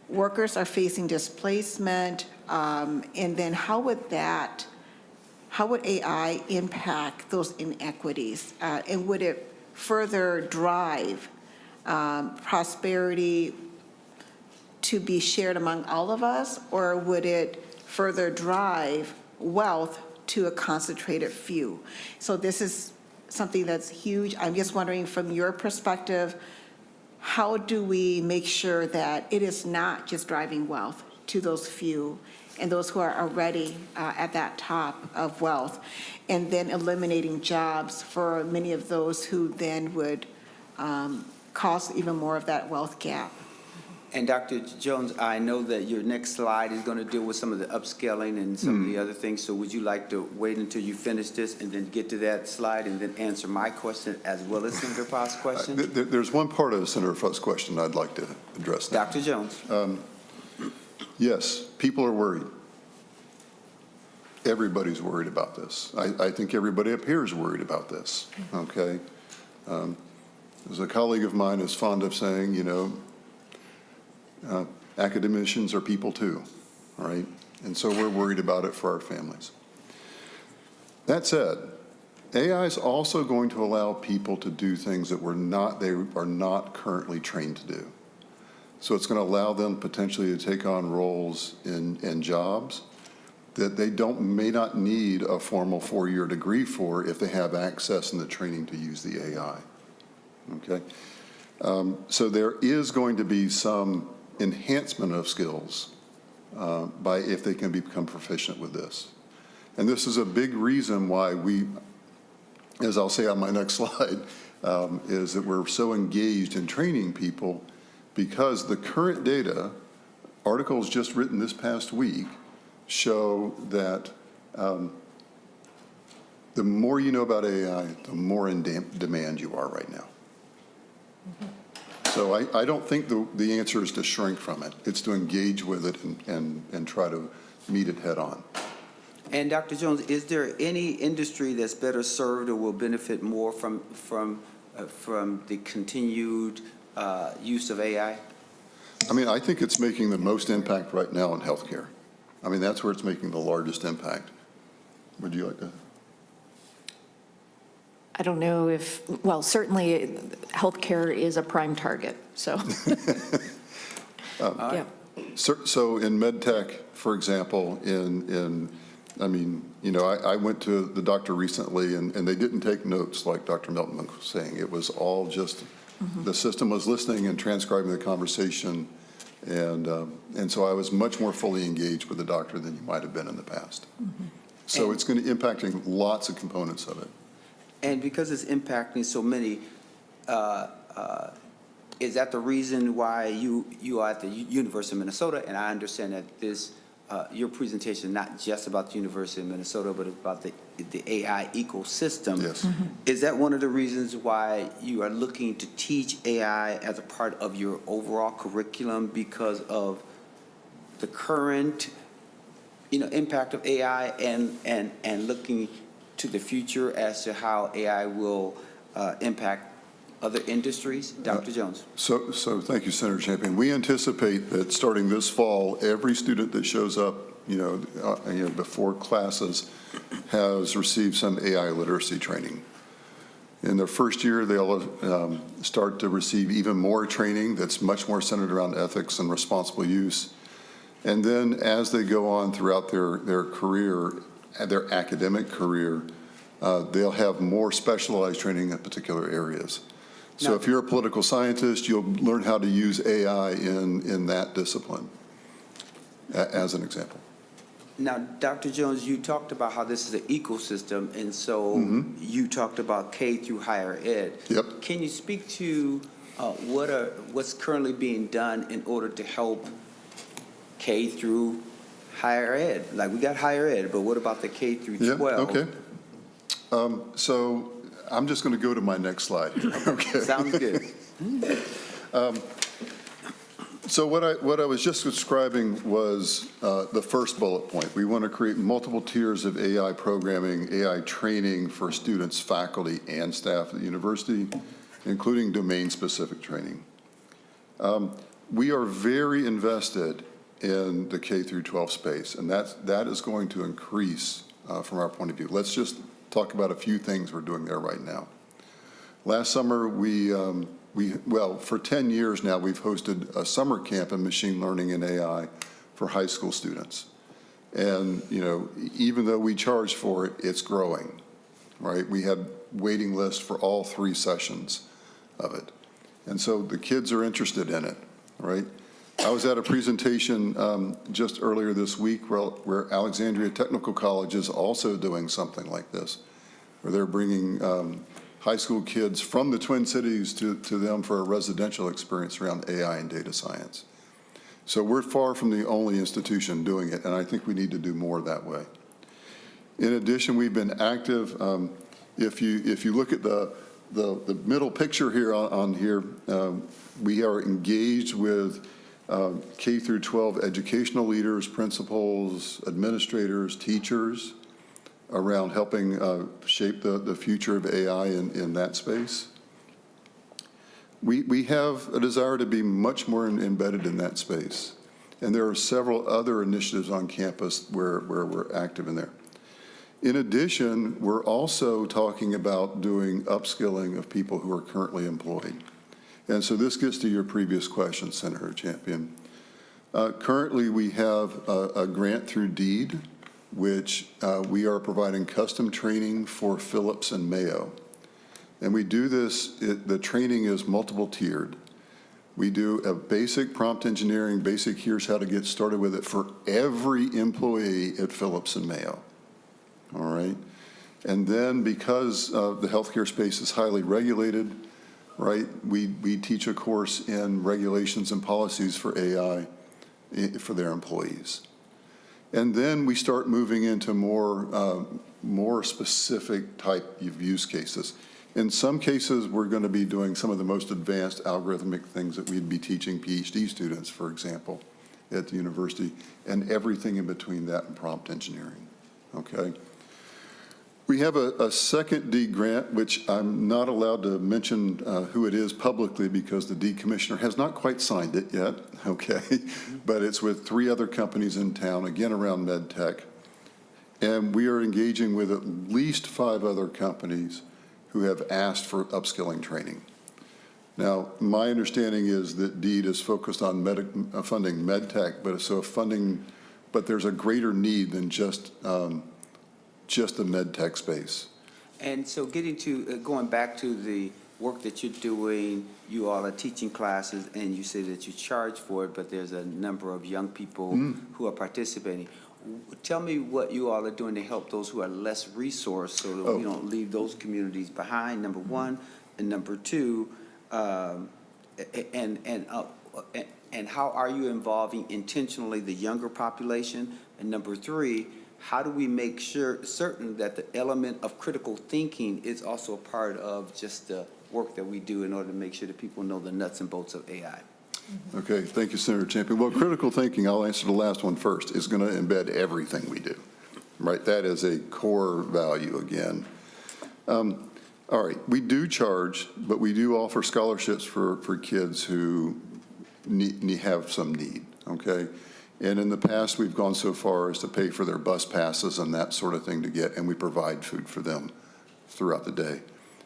workers are facing displacement, and then how would AI impact those inequities? And would it further drive prosperity to be shared among all of us, or would it further drive wealth to a concentrated few? So this is something that's huge. I'm just wondering, from your perspective, how do we make sure that it is not just driving wealth to those few and those who are already at that top of wealth, and then eliminating jobs for many of those who then would cause even more of that wealth gap? And Dr. Jones, I know that your next slide is going to deal with some of the upscaling and some of the other things. So would you like to wait until you finish this and then get to that slide and then answer my question as well as Senator Potts' question? There's one part of Senator Futt's question I'd like to address now. Dr. Jones. Yes, people are worried. Everybody's worried about this. I think everybody up here is worried about this, okay? As a colleague of mine is fond of saying, academicians are people too, right? And so we're worried about it for our families. That said, AI is also going to allow people to do things that they are not currently trained to do. So it's going to allow them potentially to take on roles in jobs that they may not need a formal 4-year degree for if they have access and the training to use the AI, okay? So there is going to be some enhancement of skills if they can become proficient with this. And this is a big reason why we, as I'll say on my next slide, is that we're so engaged in training people, because the current data, articles just written this past week, show that the more you know about AI, the more in demand you are right now. So I don't think the answer is to shrink from it. It's to engage with it and try to meet it head on. And Dr. Jones, is there any industry that's better served or will benefit more from the continued use of AI? I mean, I think it's making the most impact right now in healthcare. I mean, that's where it's making the largest impact. Would you like to? I don't know if, well, certainly healthcare is a prime target, so. Yeah. So in med tech, for example, I went to the doctor recently, and they didn't take notes like Dr. Melton was saying. It was all just, the system was listening and transcribing the conversation. And so I was much more fully engaged with the doctor than you might have been in the past. So it's going to impacting lots of components of it. And because it's impacting so many, is that the reason why you are at the University of Minnesota? And I understand that your presentation is not just about the University of Minnesota, but about the AI ecosystem. Yes. Is that one of the reasons why you are looking to teach AI as a part of your overall curriculum, because of the current, impact of AI and looking to the future as to how AI will impact other industries. Dr. Jones. So thank you, Senator Champion. We anticipate that starting this fall, every student that shows up, before classes has received some AI literacy training. In their first year, they'll start to receive even more training that's much more centered around ethics and responsible use. And then as they go on throughout their career, their academic career, they'll have more specialized training in particular areas. So if you're a political scientist, you'll learn how to use AI in that discipline, as an example. Now, Dr. Jones, you talked about how this is an ecosystem, and so you talked about K through higher ed. Yep. Can you speak to what's currently being done in order to help K through higher ed? Like, we got higher ed, but what about the K through 12? Yeah, okay. So I'm just going to go to my next slide here. Okay. Sounds good. So what I was just describing was the first bullet point. We want to create multiple tiers of AI programming, AI training for students, faculty, and staff at the university, including domain-specific training. We are very invested in the K through 12 space, and that is going to increase from our point of view. Let's just talk about a few things we're doing there right now. Last summer, for 10 years now, we've hosted a summer camp in machine learning and AI for high school students. And, even though we charge for it, it's growing, right? We had waiting lists for all 3 sessions of it. And so the kids are interested in it, right? I was at a presentation just earlier this week where Alexandria Technical College is also doing something like this, where they're bringing high school kids from the Twin Cities to them for a residential experience around AI and data science. So we're far from the only institution doing it, and I think we need to do more that way. In addition, we've been active. If you look at the middle picture here on here, we are engaged with K through 12 educational leaders, principals, administrators, teachers, around helping shape the future of AI in that space. We have a desire to be much more embedded in that space. And there are several other initiatives on campus where we're active in there. In addition, we're also talking about doing upskilling of people who are currently employed. And so this gets to your previous question, Senator Champion. Currently, we have a grant through DEED, which we are providing custom training for Phillips and Mayo. And we do this, the training is multiple tiered. We do a basic prompt engineering, basic here's how to get started with it for every employee at Phillips and Mayo, all right? And then because the healthcare space is highly regulated, right, we teach a course in regulations and policies for AI for their employees. And then we start moving into more specific type of use cases. In some cases, we're going to be doing some of the most advanced algorithmic things that we'd be teaching PhD students, for example, at the university, and everything in between that and prompt engineering, okay? We have a second DEED grant, which I'm not allowed to mention who it is publicly because the DEED commissioner has not quite signed it yet, okay? But it's with 3 other companies in town, again around med tech. And we are engaging with at least 5 other companies who have asked for upskilling training. Now, my understanding is that DEED is focused on funding med tech, but there's a greater need than just the med tech space. And so going back to the work that you're doing, you all are teaching classes and you say that you charge for it, but there's a number of young people who are participating. Tell me what you all are doing to help those who are less resourced so that we don't leave those communities behind, number one, and number two, and how are you involving intentionally the younger population? And number three, how do we make certain that the element of critical thinking is also a part of just the work that we do in order to make sure that people know the nuts and bolts of AI? Okay, thank you, Senator Champion. Well, critical thinking, I'll answer the last one first, is going to embed everything we do, right? That is a core value again. All right, we do charge, but we do offer scholarships for kids who have some need, okay? And in the past, we've gone so far as to pay for their bus passes and that sort of thing to get, and we provide food for them throughout the day.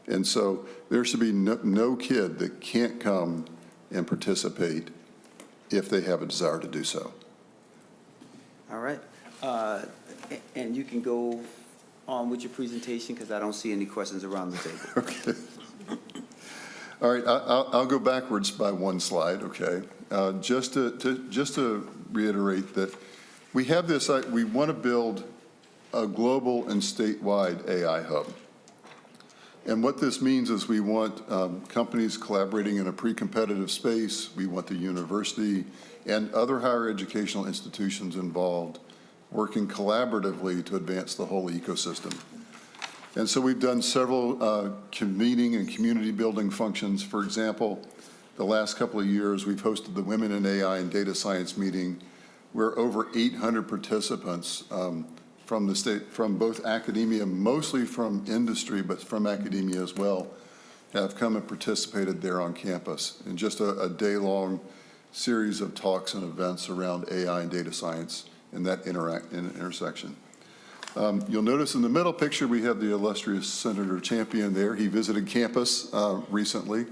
And so there should be no kid that can't come and participate if they have a desire to do so. All right. And you can go on with your presentation because I don't see any questions around the table. Okay. All right, I'll go backwards by one slide, okay? Just to reiterate that we have this, we want to build a global and statewide AI hub. And what this means is we want companies collaborating in a pre-competitive space. We want the university and other higher educational institutions involved working collaboratively to advance the whole ecosystem. And so we've done several convening and community building functions. For example, the last couple of years, we've hosted the Women in AI and Data Science meeting, where over 800 participants from the state, from both academia, mostly from industry, but from academia as well, have come and participated there on campus in just a day-long series of talks and events around AI and data science in that intersection. You'll notice in the middle picture, we have the illustrious Senator Champion there. He visited campus recently,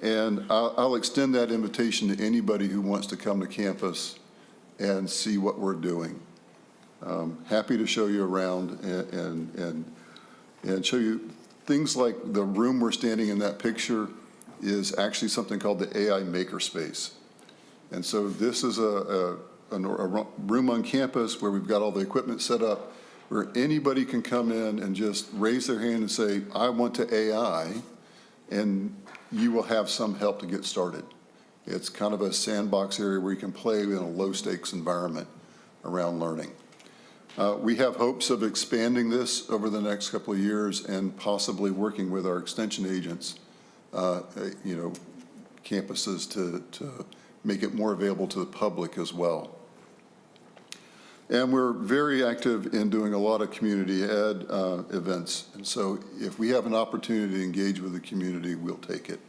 and I'll extend that invitation to anybody who wants to come to campus and see what we're doing. Happy to show you around and show you things like the room we're standing in. That picture is actually something called the AI Makerspace. And so this is a room on campus where we've got all the equipment set up, where anybody can come in and just raise their hand and say, I want to AI, and you will have some help to get started. It's kind of a sandbox area where you can play in a low-stakes environment around learning. We have hopes of expanding this over the next couple of years and possibly working with our extension agents, campuses to make it more available to the public as well. And we're very active in doing a lot of community ed events. And so if we have an opportunity to engage with the community, we'll take it.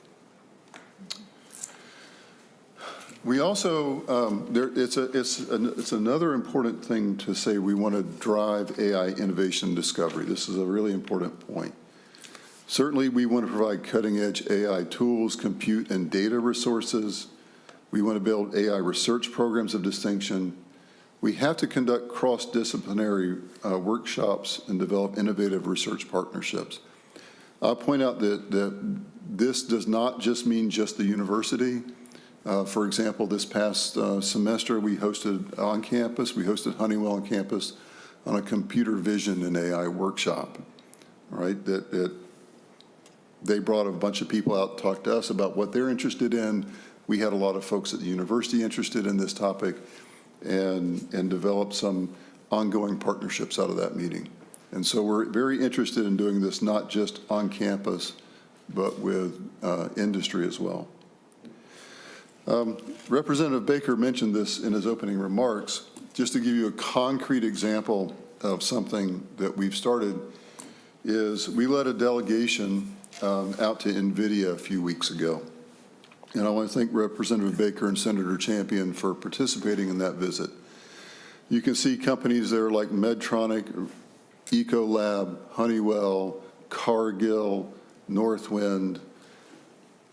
We also, it's another important thing to say we want to drive AI innovation and discovery. This is a really important point. Certainly, we want to provide cutting-edge AI tools, compute, and data resources. We want to build AI research programs of distinction. We have to conduct cross-disciplinary workshops and develop innovative research partnerships. I'll point out that this does not just mean just the university. For example, this past semester, we hosted on campus, we hosted Honeywell on campus on a computer vision and AI workshop, right? That they brought a bunch of people out to talk to us about what they're interested in. We had a lot of folks at the university interested in this topic and developed some ongoing partnerships out of that meeting. And so we're very interested in doing this not just on campus, but with industry as well. Representative Baker mentioned this in his opening remarks. Just to give you a concrete example of something that we've started is we led a delegation out to NVIDIA a few weeks ago. And I want to thank Representative Baker and Senator Champion for participating in that visit. You can see companies there like Medtronic, Ecolab, Honeywell, Cargill, Northwind.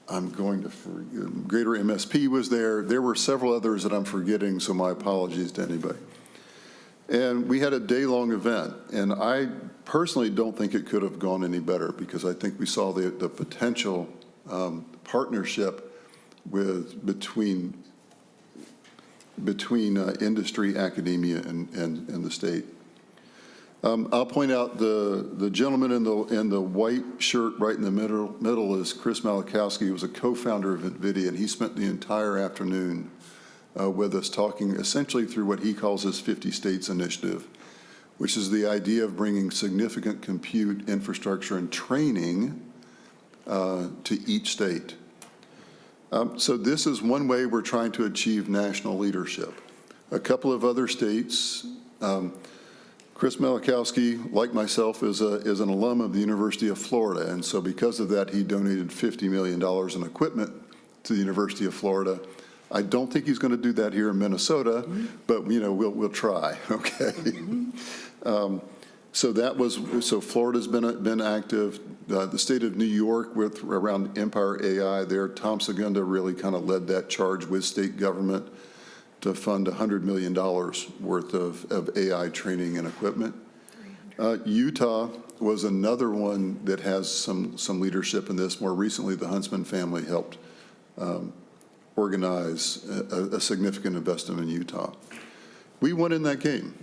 I'm going to forget, Greater MSP was there. There were several others that I'm forgetting, so my apologies to anybody. And we had a day-long event, and I personally don't think it could have gone any better because I think we saw the potential partnership between industry, academia, and the state. I'll point out the gentleman in the white shirt right in the middle is Chris Malachowski, who was a co-founder of NVIDIA, and he spent the entire afternoon with us talking essentially through what he calls his 50 States Initiative, which is the idea of bringing significant compute infrastructure and training to each state. So this is one way we're trying to achieve national leadership. A couple of other states, Chris Melikowski, like myself, is an alum of the University of Florida, and so because of that, he donated $50 million in equipment to the University of Florida. I don't think he's going to do that here in Minnesota, but we'll try. Okay. So Florida's been active. The state of New York with around Empire AI there, Tom Segunda really kind of led that charge with state government to fund $100 million worth of AI training and equipment. Utah was another one that has some leadership in this. More recently, the Huntsman family helped organize a significant investment in Utah. We won in that game,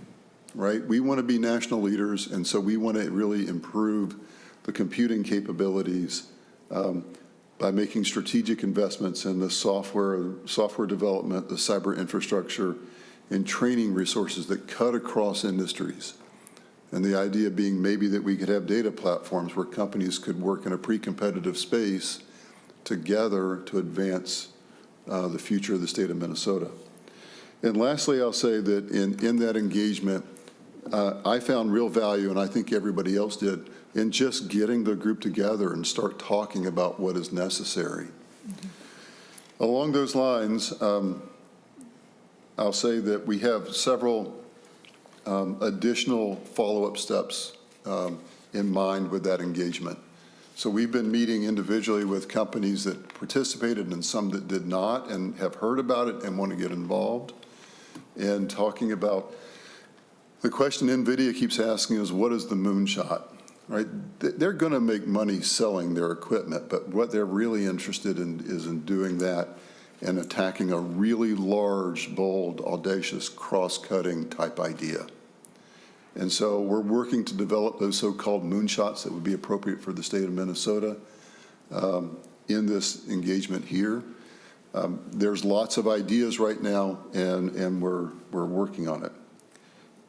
right? We want to be national leaders, and so we want to really improve the computing capabilities by making strategic investments in the software development, the cyber infrastructure, and training resources that cut across industries. And the idea being maybe that we could have data platforms where companies could work in a pre-competitive space together to advance the future of the state of Minnesota. And lastly, I'll say that in that engagement, I found real value, and I think everybody else did, in just getting the group together and start talking about what is necessary. Along those lines, I'll say that we have several additional follow-up steps in mind with that engagement. So we've been meeting individually with companies that participated and some that did not and have heard about it and want to get involved, and talking about the question NVIDIA keeps asking is, what is the moonshot, right? They're going to make money selling their equipment, but what they're really interested in is in doing that and attacking a really large, bold, audacious, cross-cutting type idea. And so we're working to develop those so-called moonshots that would be appropriate for the state of Minnesota in this engagement here. There's lots of ideas right now, and we're working on it.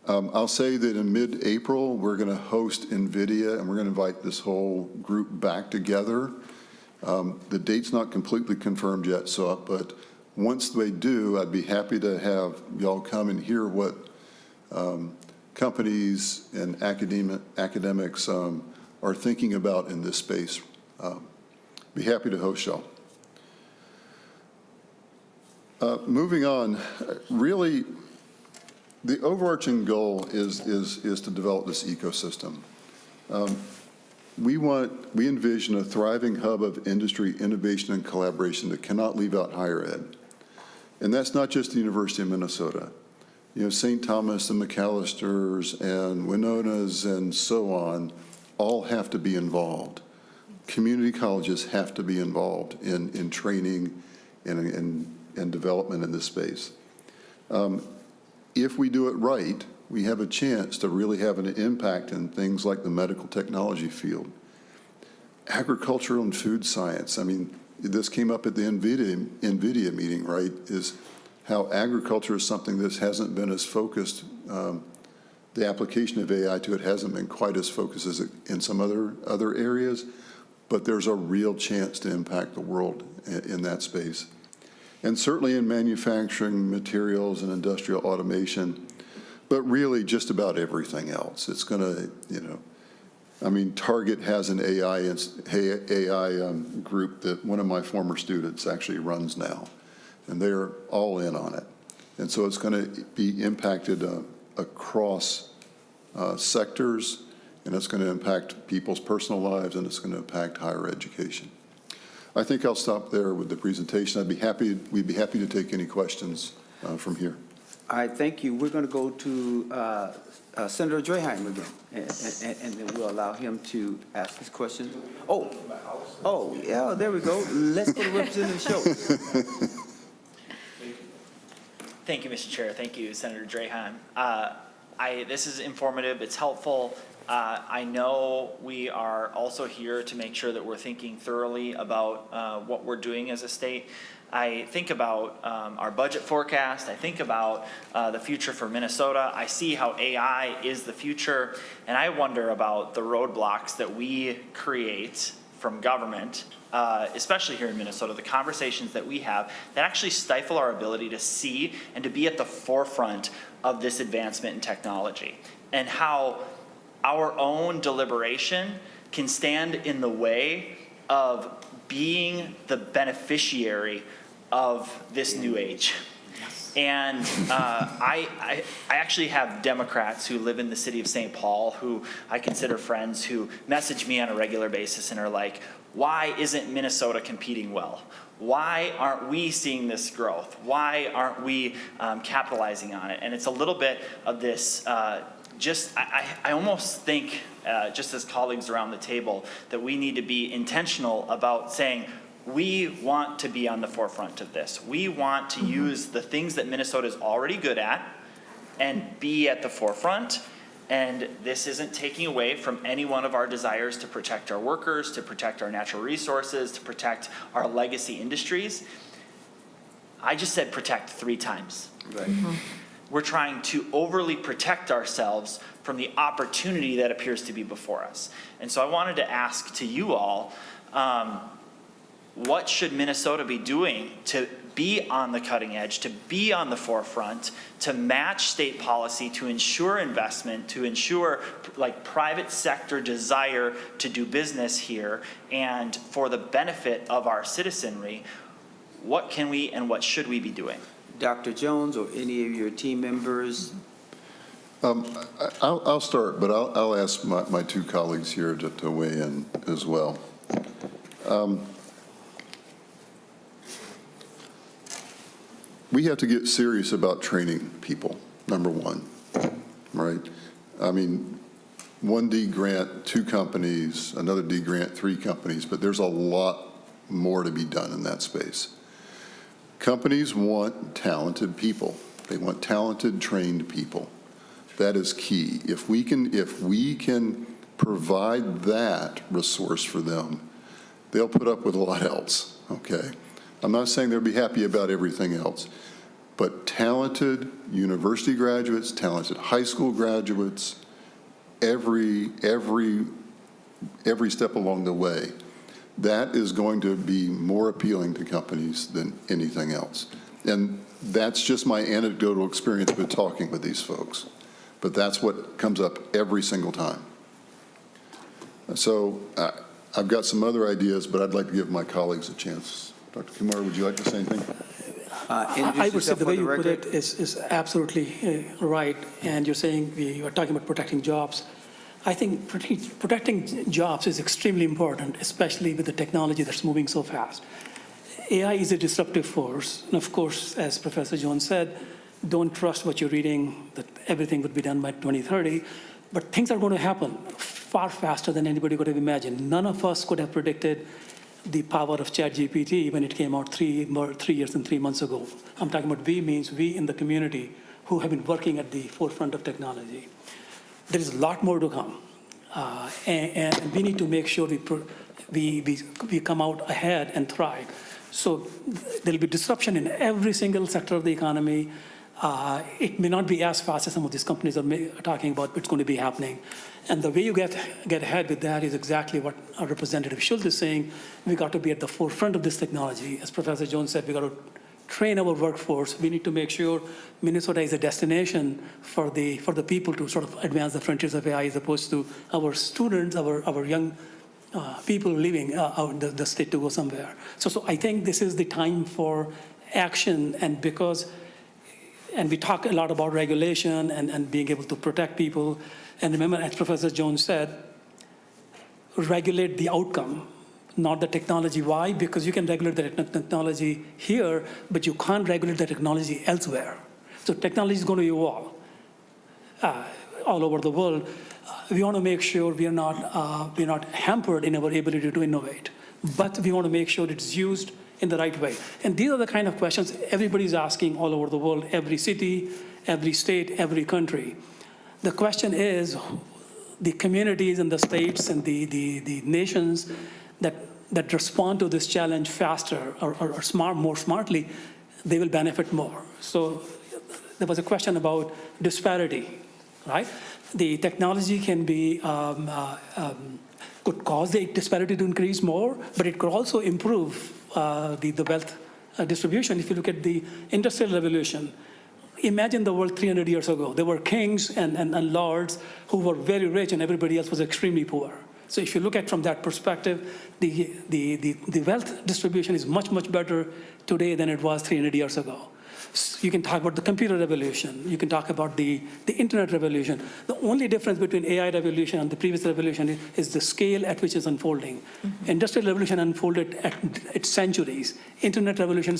I'll say that in mid-April, we're going to host NVIDIA, and we're going to invite this whole group back together. The date's not completely confirmed yet, but once they do, I'd be happy to have y'all come and hear what companies and academics are thinking about in this space. Be happy to host y'all. Moving on, really, the overarching goal is to develop this ecosystem. We envision a thriving hub of industry, innovation, and collaboration that cannot leave out higher ed. And that's not just the University of Minnesota. St. Thomas and McAllister's and Winona's and so on all have to be involved. Community colleges have to be involved in training and development in this space. If we do it right, we have a chance to really have an impact in things like the medical technology field. Agricultural and food science, I mean, this came up at the NVIDIA meeting, right, is how agriculture is something that hasn't been as focused. The application of AI to it hasn't been quite as focused as in some other areas, but there's a real chance to impact the world in that space. And certainly in manufacturing, materials, and industrial automation, but really just about everything else. It's going to, Target has an AI group that one of my former students actually runs now, and they're all in on it. And so it's going to be impacted across sectors, and it's going to impact people's personal lives, and it's going to impact higher education. I think I'll stop there with the presentation. We'd be happy to take any questions from here. All right, thank you. We're going to go to Senator Draheim again, and then we'll allow him to ask his question. Oh, yeah, there we go. Let's go to Representative Schultz. Thank you, Mr. Chair. Thank you, Senator Draheim. This is informative. It's helpful. I know we are also here to make sure that we're thinking thoroughly about what we're doing as a state. I think about our budget forecast. I think about the future for Minnesota. I see how AI is the future, and I wonder about the roadblocks that we create from government, especially here in Minnesota, the conversations that we have that actually stifle our ability to see and to be at the forefront of this advancement in technology. and how our own deliberation can stand in the way of being the beneficiary of this new age. And I actually have Democrats who live in the city of St. Paul, who I consider friends, who message me on a regular basis and are like, why isn't Minnesota competing well? Why aren't we seeing this growth? Why aren't we capitalizing on it? And it's a little bit of this, I almost think, just as colleagues around the table, that we need to be intentional about saying, we want to be on the forefront of this. We want to use the things that Minnesota is already good at and be at the forefront. And this isn't taking away from any one of our desires to protect our workers, to protect our natural resources, to protect our legacy industries. I just said protect 3 times. Right. We're trying to overly protect ourselves from the opportunity that appears to be before us. And so I wanted to ask to you all, what should Minnesota be doing to be on the cutting edge, to be on the forefront, to match state policy, to ensure investment, to ensure like private sector desire to do business here, and for the benefit of our citizenry? What can we and what should we be doing? Dr. Jones or any of your team members? I'll start, but I'll ask my 2 colleagues here to weigh in as well. We have to get serious about training people, number 1, right? I mean, 1 D grant, 2 companies, another D grant, 3 companies, but there's a lot more to be done in that space. Companies want talented people. They want talented, trained people. That is key. If we can provide that resource for them, they'll put up with a lot else, okay? I'm not saying they'll be happy about everything else, but talented university graduates, talented high school graduates, every step along the way, that is going to be more appealing to companies than anything else. And that's just my anecdotal experience with talking with these folks. But that's what comes up every single time. So I've got some other ideas, but I'd like to give my colleagues a chance. Dr. Kumar, would you like to say anything? I would say the way you put it is absolutely right. And you're saying you are talking about protecting jobs. I think protecting jobs is extremely important, especially with the technology that's moving so fast. AI is a disruptive force. And of course, as Professor Jones said, don't trust what you're reading, that everything would be done by 2030. But things are going to happen far faster than anybody could have imagined. None of us could have predicted the power of ChatGPT when it came out 3 years and 3 months ago. I'm talking about we means we in the community who have been working at the forefront of technology. There is a lot more to come. And we need to make sure we come out ahead and thrive. So there'll be disruption in every single sector of the economy. It may not be as fast as some of these companies are talking about, but it's going to be happening. And the way you get ahead with that is exactly what our Representative Schultz is saying. We got to be at the forefront of this technology. As Professor Jones said, we got to train our workforce. We need to make sure Minnesota is a destination for the people to sort of advance the frontiers of AI, as opposed to our students, our young people leaving the state to go somewhere. So I think this is the time for action, and we talk a lot about regulation and being able to protect people. And remember, as Professor Jones said, regulate the outcome, not the technology. Why? Because you can regulate the technology here, but you can't regulate the technology elsewhere. So technology is going to evolve all over the world. We want to make sure we're not hampered in our ability to innovate, but we want to make sure it's used in the right way. And these are the kind of questions everybody's asking all over the world, every city, every state, every country. The question is, the communities and the states and the nations that respond to this challenge faster or more smartly, they will benefit more. So there was a question about disparity, right? The technology can be, could cause the disparity to increase more, but it could also improve the wealth distribution. If you look at the Industrial Revolution, Imagine the world 300 years ago. There were kings and lords who were very rich and everybody else was extremely poor. So if you look at from that perspective, the wealth distribution is much, much better today than it was 300 years ago. You can talk about the computer revolution. You can talk about the internet revolution. The only difference between AI revolution and the previous revolution is the scale at which it's unfolding. Industrial revolution unfolded at centuries. Internet revolution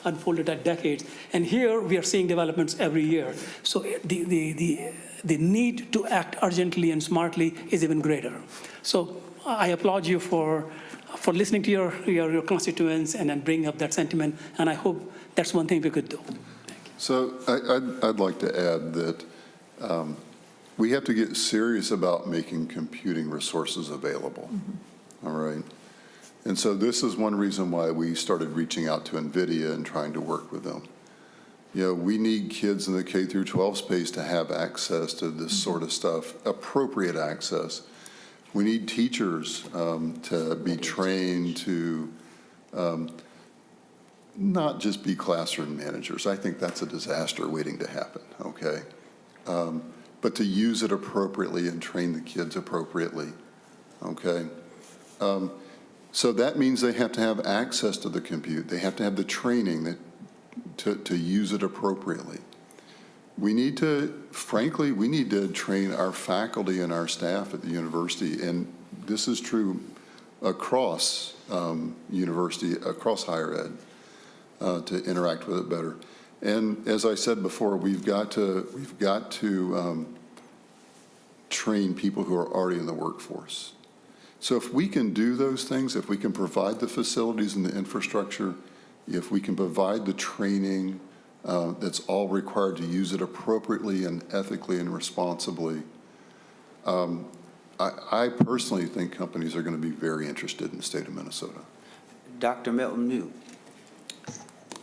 unfolded at decades. And here we are seeing developments every year. So the need to act urgently and smartly is even greater. So I applaud you for listening to your constituents and then bringing up that sentiment. And I hope that's one thing we could do. So I'd like to add that we have to get serious about making computing resources available. All right. And so this is one reason why we started reaching out to NVIDIA and trying to work with them. You know, we need kids in the K through 12 space to have access to this sort of stuff, appropriate access. We need teachers to be trained to not just be classroom managers. I think that's a disaster waiting to happen, okay? But to use it appropriately and train the kids appropriately, okay? So that means they have to have access to the compute. They have to have the training to use it appropriately. We need to, frankly, we need to train our faculty and our staff at the university, and this is true across university, across higher ed, to interact with it better. And as I said before, we've got to train people who are already in the workforce. So if we can do those things, if we can provide the facilities and the infrastructure, if we can provide the training that's all required to use it appropriately and ethically and responsibly, I personally think companies are going to be very interested in the state of Minnesota. Dr. Melton New.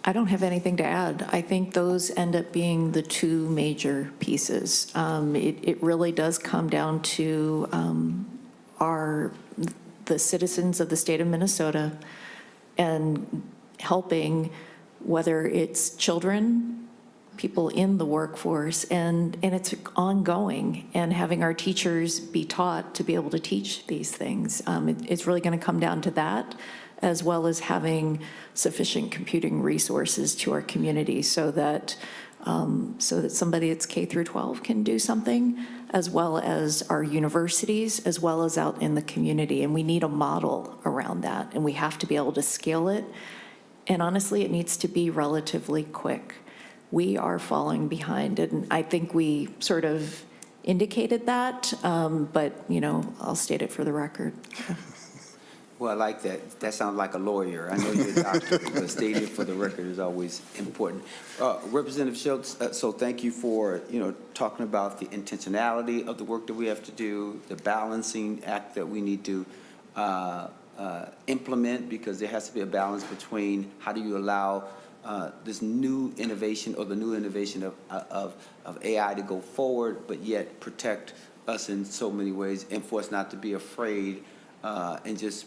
I don't have anything to add. I think those end up being the two major pieces. It really does come down to the citizens of the state of Minnesota and helping, whether it's children, people in the workforce, and it's ongoing, and having our teachers be taught to be able to teach these things. It's really going to come down to that, as well as having sufficient computing resources to our community so that somebody that's K through 12 can do something, as well as our universities, as well as out in the community. And we need a model around that, and we have to be able to scale it. And honestly, it needs to be relatively quick. We are falling behind, and I think we sort of indicated that, but, you know, I'll state it for the record. Well, I like that. That sounds like a lawyer. I know you're a doctor, but stating it for the record is always important. Representative Schultz, so thank you for, talking about the intentionality of the work that we have to do, the balancing act that we need to implement, because there has to be a balance between how do you allow this new innovation or the new innovation of AI to go forward, but yet protect us in so many ways, and for us not to be afraid and just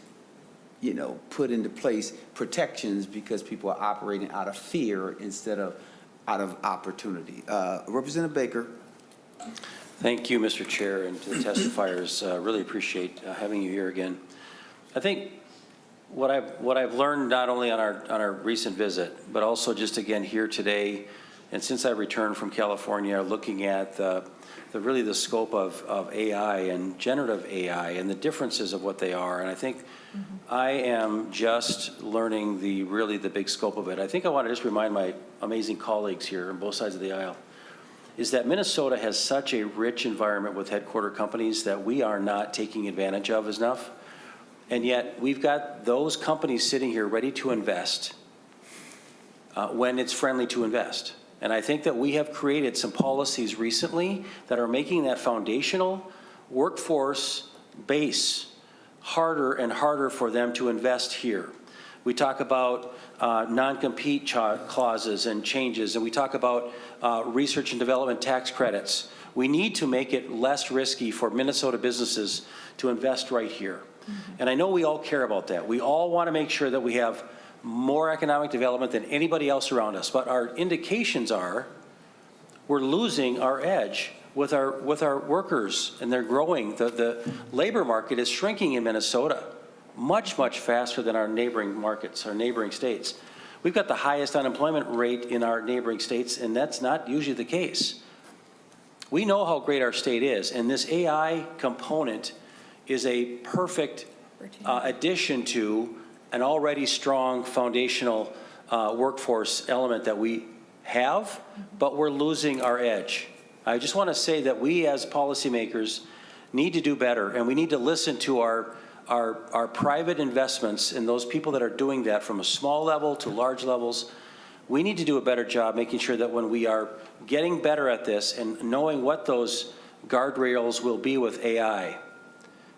put into place protections because people are operating out of fear instead of out of opportunity. Representative Baker. Thank you, Mr. Chair, and to the testifiers. Really appreciate having you here again. I think what I've learned not only on our recent visit, but also just again here today, and since I returned from California, looking at really the scope of AI and generative AI and the differences of what they are. And I think I am just learning really the big scope of it. I think I want to just remind my amazing colleagues here on both sides of the aisle is that Minnesota has such a rich environment with headquarter companies that we are not taking advantage of enough. And yet we've got those companies sitting here ready to invest when it's friendly to invest. And I think that we have created some policies recently that are making that foundational workforce base harder and harder for them to invest here. We talk about non-compete clauses and changes, and we talk about research and development tax credits. We need to make it less risky for Minnesota businesses to invest right here. And I know we all care about that. We all want to make sure that we have more economic development than anybody else around us. But our indications are we're losing our edge with our workers, and they're growing. The labor market is shrinking in Minnesota much, much faster than our neighboring markets, our neighboring states. We've got the highest unemployment rate in our neighboring states, and that's not usually the case. We know how great our state is, and this AI component is a perfect addition to an already strong foundational workforce element that we have, but we're losing our edge. I just want to say that we as policymakers need to do better, and we need to listen to our private investments and those people that are doing that from a small level to large levels. We need to do a better job making sure that when we are getting better at this and knowing what those guardrails will be with AI,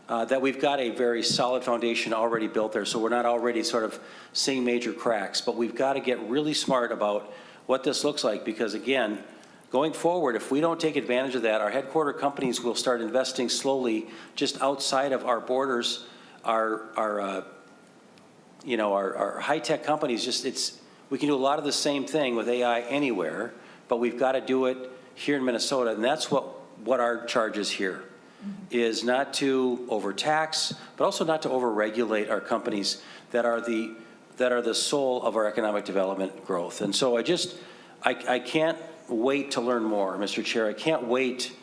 that we've got a very solid foundation already built there, so we're not already sort of seeing major cracks. But we've got to get really smart about what this looks like, because again, going forward, if we don't take advantage of that, our headquarter companies will start investing slowly just outside of our borders. Our high-tech companies, we can do a lot of the same thing with AI anywhere, but we've got to do it here in Minnesota, and that's what our charge is here, is not to overtax, but also not to overregulate our companies that are the soul of our economic development growth. And so I can't wait to learn more, Mr. Chair. I can't wait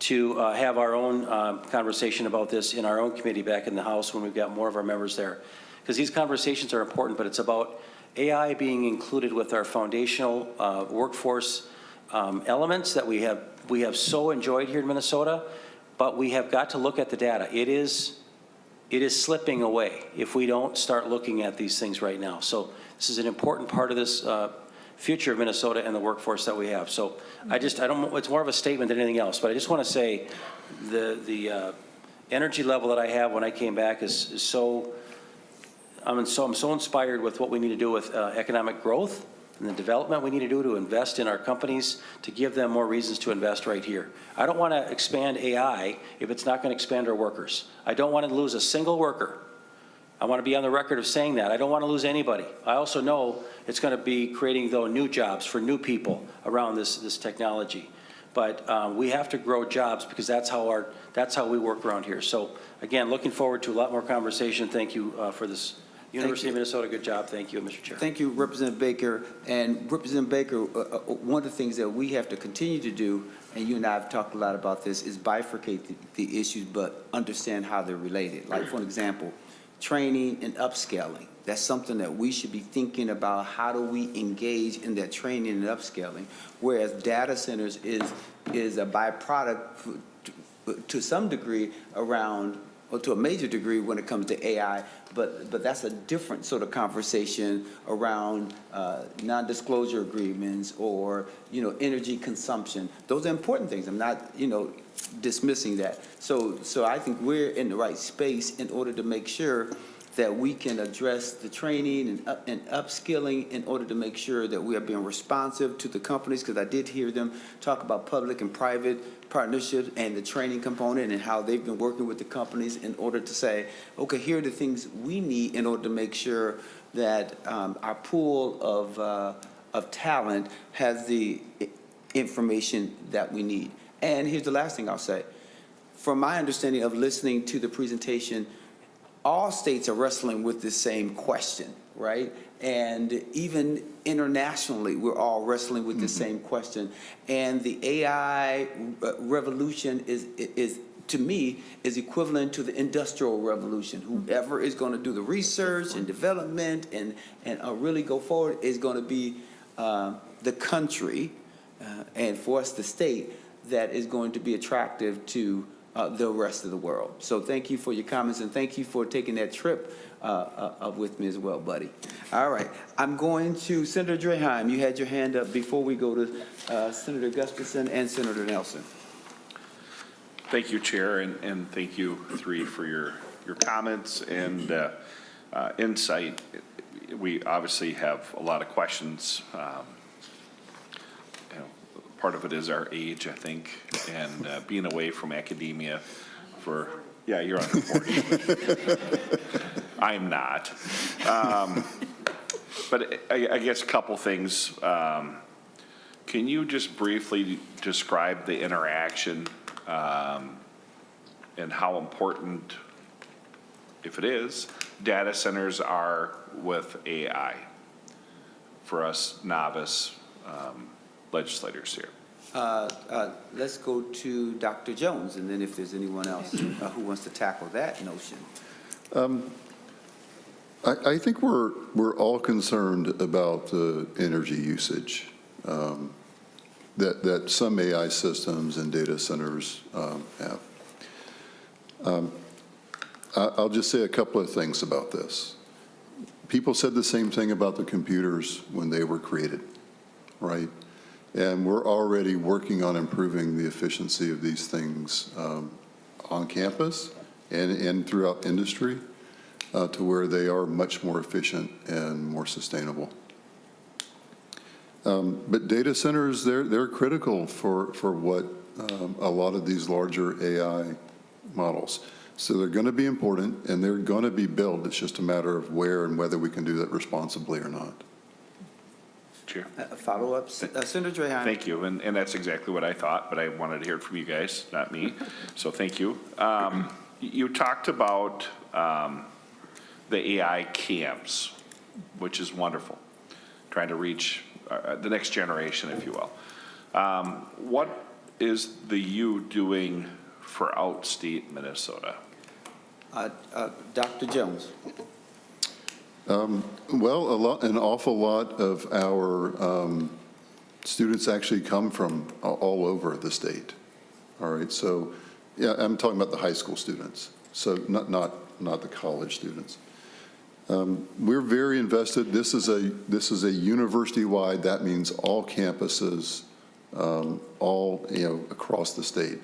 to have our own conversation about this in our own committee back in the House when we've got more of our members there. Because these conversations are important, but it's about AI being included with our foundational workforce elements that we have so enjoyed here in Minnesota, but we have got to look at the data. It is slipping away if we don't start looking at these things right now. So this is an important part of this future of Minnesota and the workforce that we have. So it's more of a statement than anything else, but I just want to say the energy level that I have when I came back is so, I'm so inspired with what we need to do with economic growth and the development we need to do to invest in our companies to give them more reasons to invest right here. I don't want to expand AI if it's not going to expand our workers. I don't want to lose a single worker. I want to be on the record of saying that. I don't want to lose anybody. I also know it's going to be creating, though, new jobs for new people around this technology. But we have to grow jobs because that's how we work around here. So again, looking forward to a lot more conversation. Thank you for this. University of Minnesota, good job. Thank you, Mr. Chair. Thank you, Representative Baker. And Representative Baker, one of the things that we have to continue to do, and you and I have talked a lot about this, is bifurcate the issues, but understand how they're related. Like, for example, training and upscaling. That's something that we should be thinking about. How do we engage in that training and upscaling? Whereas data centers is a byproduct to some degree around, or to a major degree when it comes to AI, but that's a different sort of conversation around non-disclosure agreements or, energy consumption. Those are important things. I'm not, dismissing that. So I think we're in the right space in order to make sure that we can address the training and upskilling in order to make sure that we are being responsive to the companies, because I did hear them talk about public and private partnerships and the training component and how they've been working with the companies in order to say, okay, here are the things we need in order to make sure that our pool of talent has the information that we need. And here's the last thing I'll say. From my understanding of listening to the presentation, all states are wrestling with the same question, right? And even internationally, we're all wrestling with the same question. And the AI revolution is, to me, is equivalent to the Industrial Revolution. Whoever is going to do the research and development and really go forward is going to be the country, and for us, the state, that is going to be attractive to the rest of the world. So thank you for your comments, and thank you for taking that trip with me as well, buddy. All right, I'm going to Senator Draheim. You had your hand up before we go to Senator Gustafson and Senator Nelson. Thank you, Chair, and thank you, three, for your comments and insight. We obviously have a lot of questions. Part of it is our age, I think, and being away from academia for, yeah, you're on the 40. I'm not. But I guess a couple things. Can you just briefly describe the interaction and how important, if it is, data centers are with AI for us novice legislators here? Let's go to Dr. Jones, and then if there's anyone else who wants to tackle that notion. I think we're all concerned about the energy usage that some AI systems and data centers have. I'll just say a couple of things about this. People said the same thing about the computers when they were created, right? And we're already working on improving the efficiency of these things on campus and throughout industry to where they are much more efficient and more sustainable. But data centers, they're critical for what a lot of these larger AI models. So they're going to be important, and they're going to be built. It's just a matter of where and whether we can do that responsibly or not. Chair. Follow-up, Senator Draheim. Thank you, and that's exactly what I thought, but I wanted to hear it from you guys, not me. So thank you. You talked about the AI camps, which is wonderful, trying to reach the next generation, if you will. What is the U doing for outstate Minnesota? Dr. Jones. Well, an awful lot of our students actually come from all over the state. All right, so yeah, I'm talking about the high school students, so not the college students. We're very invested. This is a university-wide. That means all campuses, all across the state.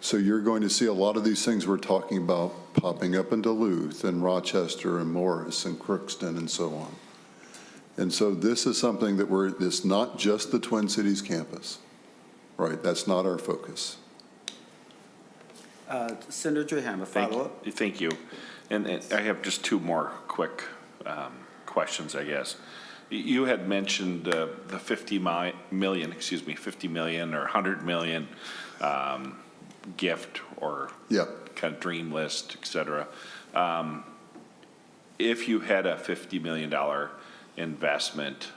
So you're going to see a lot of these things we're talking about popping up in Duluth and Rochester and Morris and Crookston and so on. And so this is something that it's not just the Twin Cities campus, right? That's not our focus. Senator Draheim, a follow-up. Thank you. And I have just two more quick questions, I guess. You had mentioned the 50 million or 100 million gift or kind of dream list, et cetera. If you had a $50 million investment,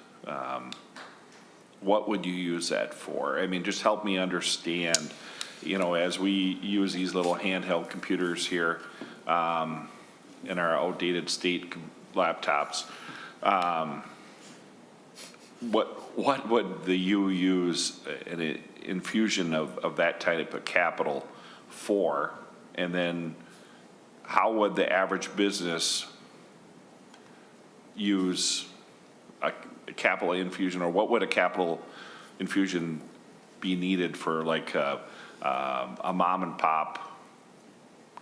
what would you use that for? I mean, just help me understand, as we use these little handheld computers here in our outdated state laptops, what would the U use an infusion of that type of capital for? And then how would the average business use a capital infusion, or what would a capital infusion be needed for like a mom and pop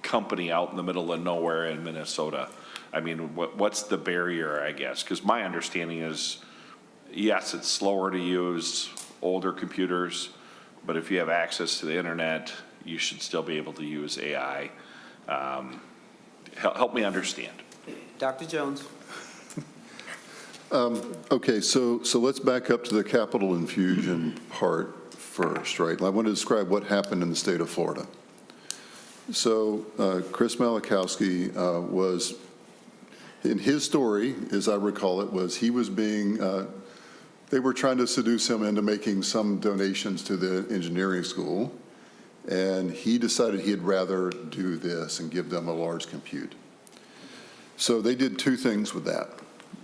company out in the middle of nowhere in Minnesota? I mean, what's the barrier, I guess? Because my understanding is, yes, it's slower to use older computers, but if you have access to the internet, you should still be able to use AI. Help me understand. Dr. Jones. Okay, so let's back up to the capital infusion part first, right? I want to describe what happened in the state of Florida. So Chris Malachowski was, in his story, as I recall it, was he was being, they were trying to seduce him into making some donations to the engineering school, and he decided he'd rather do this and give them a large compute. So they did two things with that.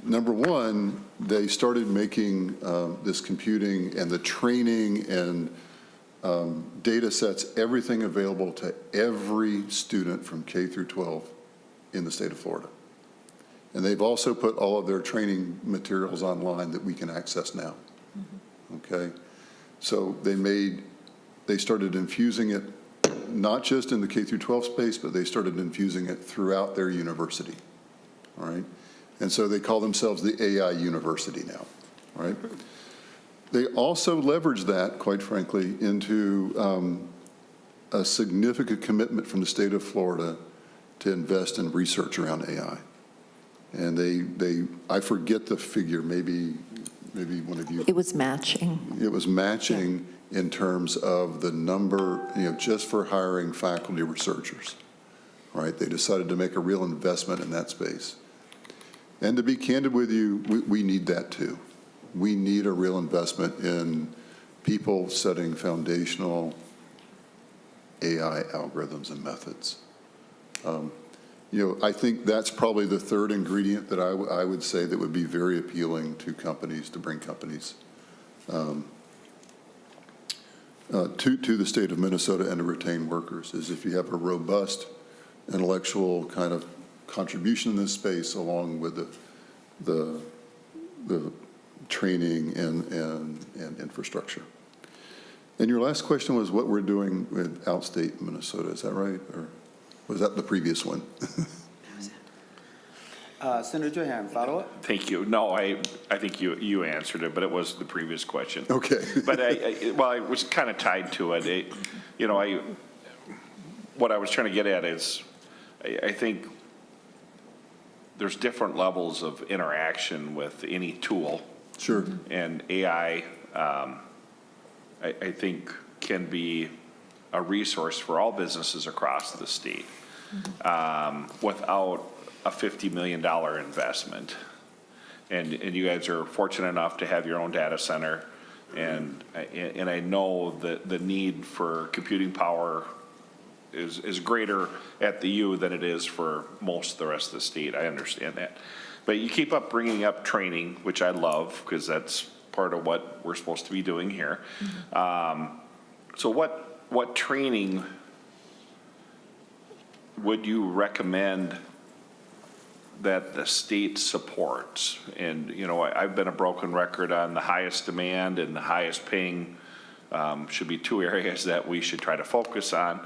Number one, they started making this computing and the training and data sets, everything available to every student from K through 12 in the state of Florida. And they've also put all of their training materials online that we can access now. Okay? So they started infusing it, not just in the K through 12 space, but they started infusing it throughout their university. All right? And so they call themselves the AI University now, right? They also leveraged that, quite frankly, into a significant commitment from the state of Florida to invest in research around AI. And I forget the figure, maybe maybe one of you. It was matching. It was matching in terms of the number, just for hiring faculty researchers, right? They decided to make a real investment in that space. And to be candid with you, we need that too. We need a real investment in people setting foundational AI algorithms and methods. I think that's probably the third ingredient that I would say that would be very appealing to companies, to bring companies to the state of Minnesota and to retain workers, is if you have a robust intellectual kind of contribution in this space along with the training and infrastructure. And your last question was what we're doing with outstate Minnesota, is that right? Or was that the previous one? Senator Johann, follow-up? Thank you. No, I think you answered it, but it was the previous question. Okay. But I was kind of tied to it. What I was trying to get at is, I think there's different levels of interaction with any tool. Sure. And AI, I think, can be a resource for all businesses across the state without a $50 million investment. And you guys are fortunate enough to have your own data center. And I know that the need for computing power is greater at the U than it is for most of the rest of the state. I understand that. But you keep up bringing up training, which I love because that's part of what we're supposed to be doing here. So what training would you recommend that the state supports? And, I've been a broken record on the highest demand and the highest paying should be two areas that we should try to focus on.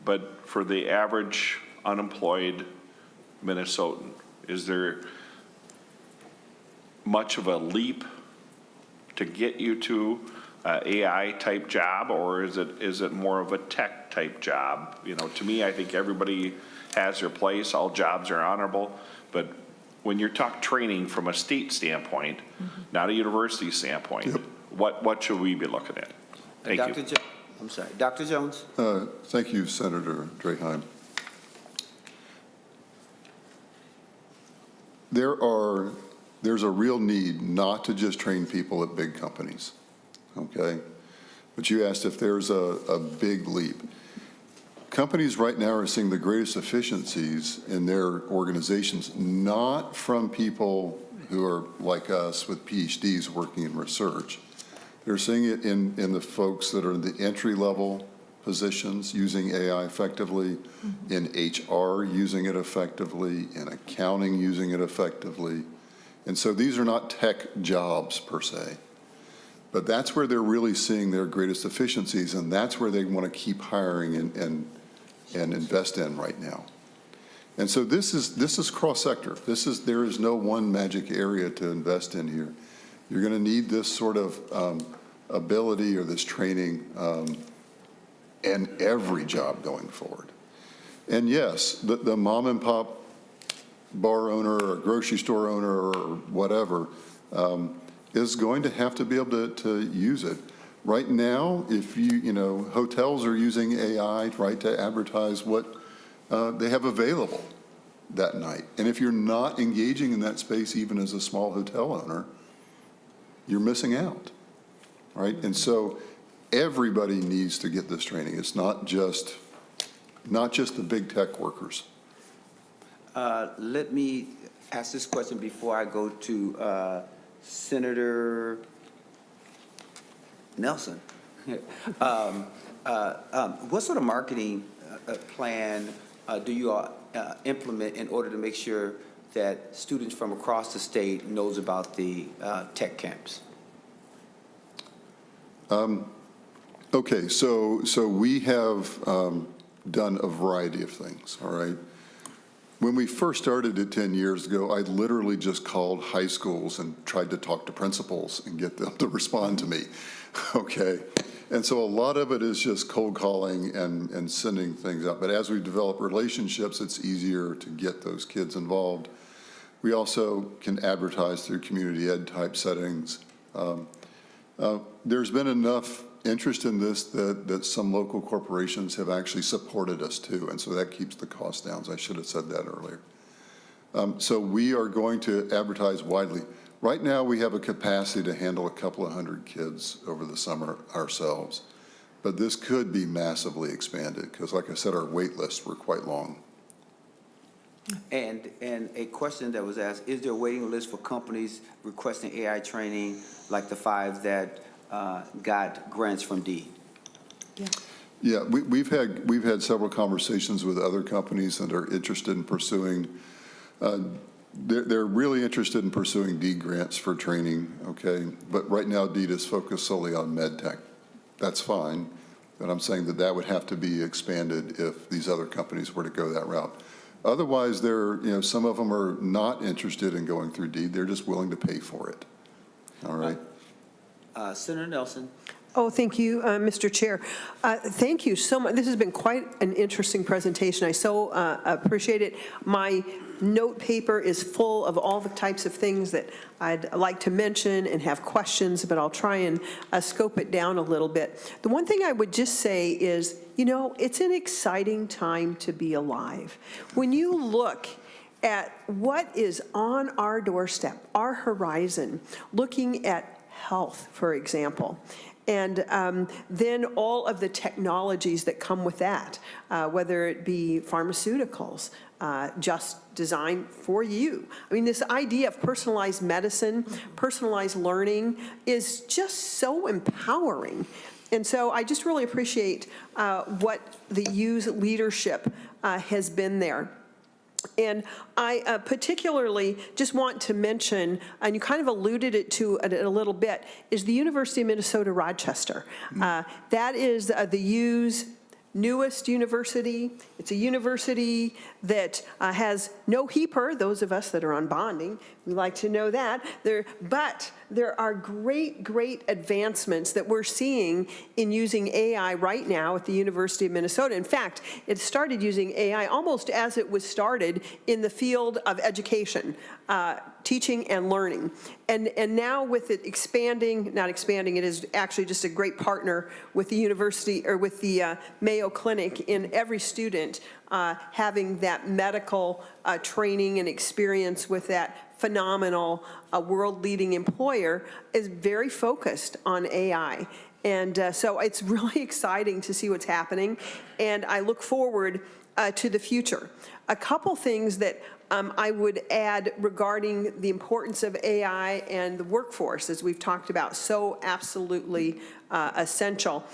But for the average unemployed Minnesotan, is there much of a leap to get you to AI type job, or is it more of a tech type job? To me, I think everybody has their place. All jobs are honorable, but when you're talking training from a state standpoint, not a university standpoint, what should we be looking at? Thank you. I'm sorry, Dr. Jones. Thank you, Senator Draheim. There's a real need not to just train people at big companies, okay? But you asked if there's a big leap. Companies right now are seeing the greatest efficiencies in their organizations, not from people who are like us with PhDs working in research. They're seeing it in the folks that are in the entry-level positions using AI effectively, in HR using it effectively, in accounting using it effectively. And so these are not tech jobs per se, but that's where they're really seeing their greatest efficiencies, and that's where they want to keep hiring and invest in right now. And so this is cross-sector. There is no one magic area to invest in here. You're going to need this sort of ability or this training in every job going forward. And yes, the mom and pop bar owner or grocery store owner or whatever is going to have to be able to use it. Right now, if hotels are using AI, right, to advertise what they have available that night. And if you're not engaging in that space, even as a small hotel owner, you're missing out, right? And so everybody needs to get this training. It's not just the big tech workers. Let me ask this question before I go to Senator Nelson. What sort of marketing plan do you all implement in order to make sure that students from across the state knows about the tech camps? Okay, so we have done a variety of things, all right? When we first started it 10 years ago, I literally just called high schools and tried to talk to principals and get them to respond to me, okay? And so a lot of it is just cold calling and sending things out. But as we develop relationships, it's easier to get those kids involved. We also can advertise through community ed type settings. There's been enough interest in this that some local corporations have actually supported us too, and so that keeps the cost down. I should have said that earlier. So we are going to advertise widely. Right now, we have a capacity to handle a couple of hundred kids over the summer ourselves, but this could be massively expanded because, like I said, our wait lists were quite long. And a question that was asked, is there a waiting list for companies requesting AI training like the 5 that got grants from DEED? Yeah, we've had several conversations with other companies that are interested in pursuing. They're really interested in pursuing DEED grants for training. Okay, but right now DEED is focused solely on med tech. That's fine, but I'm saying that would have to be expanded if these other companies were to go that route. Otherwise, some of them are not interested in going through DEED. They're just willing to pay for it. All right. Senator Nelson. Oh, thank you, Mr. Chair. Thank you so much. This has been quite an interesting presentation. I so appreciate it. My note paper is full of all the types of things that I'd like to mention and have questions, but I'll try and scope it down a little bit. The one thing I would just say is, it's an exciting time to be alive. When you look at what is on our doorstep, our horizon, looking at health, for example, and then all of the technologies that come with that, whether it be pharmaceuticals, just designed for you. I mean, this idea of personalized medicine, personalized learning is just so empowering. And so I just really appreciate what the U's leadership has been there. And I particularly just want to mention, and you kind of alluded to it a little bit, is the University of Minnesota Rochester. That is the U's newest university. It's a university that has no HEPR, those of us that are on bonding, we like to know that. But there are great advancements that we're seeing in using AI right now at the University of Minnesota. In fact, it started using AI almost as it was started in the field of education, teaching and learning. And now with it not expanding, it is actually just a great partner with the university or with the Mayo Clinic in every student having that medical training and experience with that phenomenal world-leading employer is very focused on AI. And so it's really exciting to see what's happening, and I look forward to the future. A couple things that I would add regarding the importance of AI and the workforce, as we've talked about, so absolutely essential.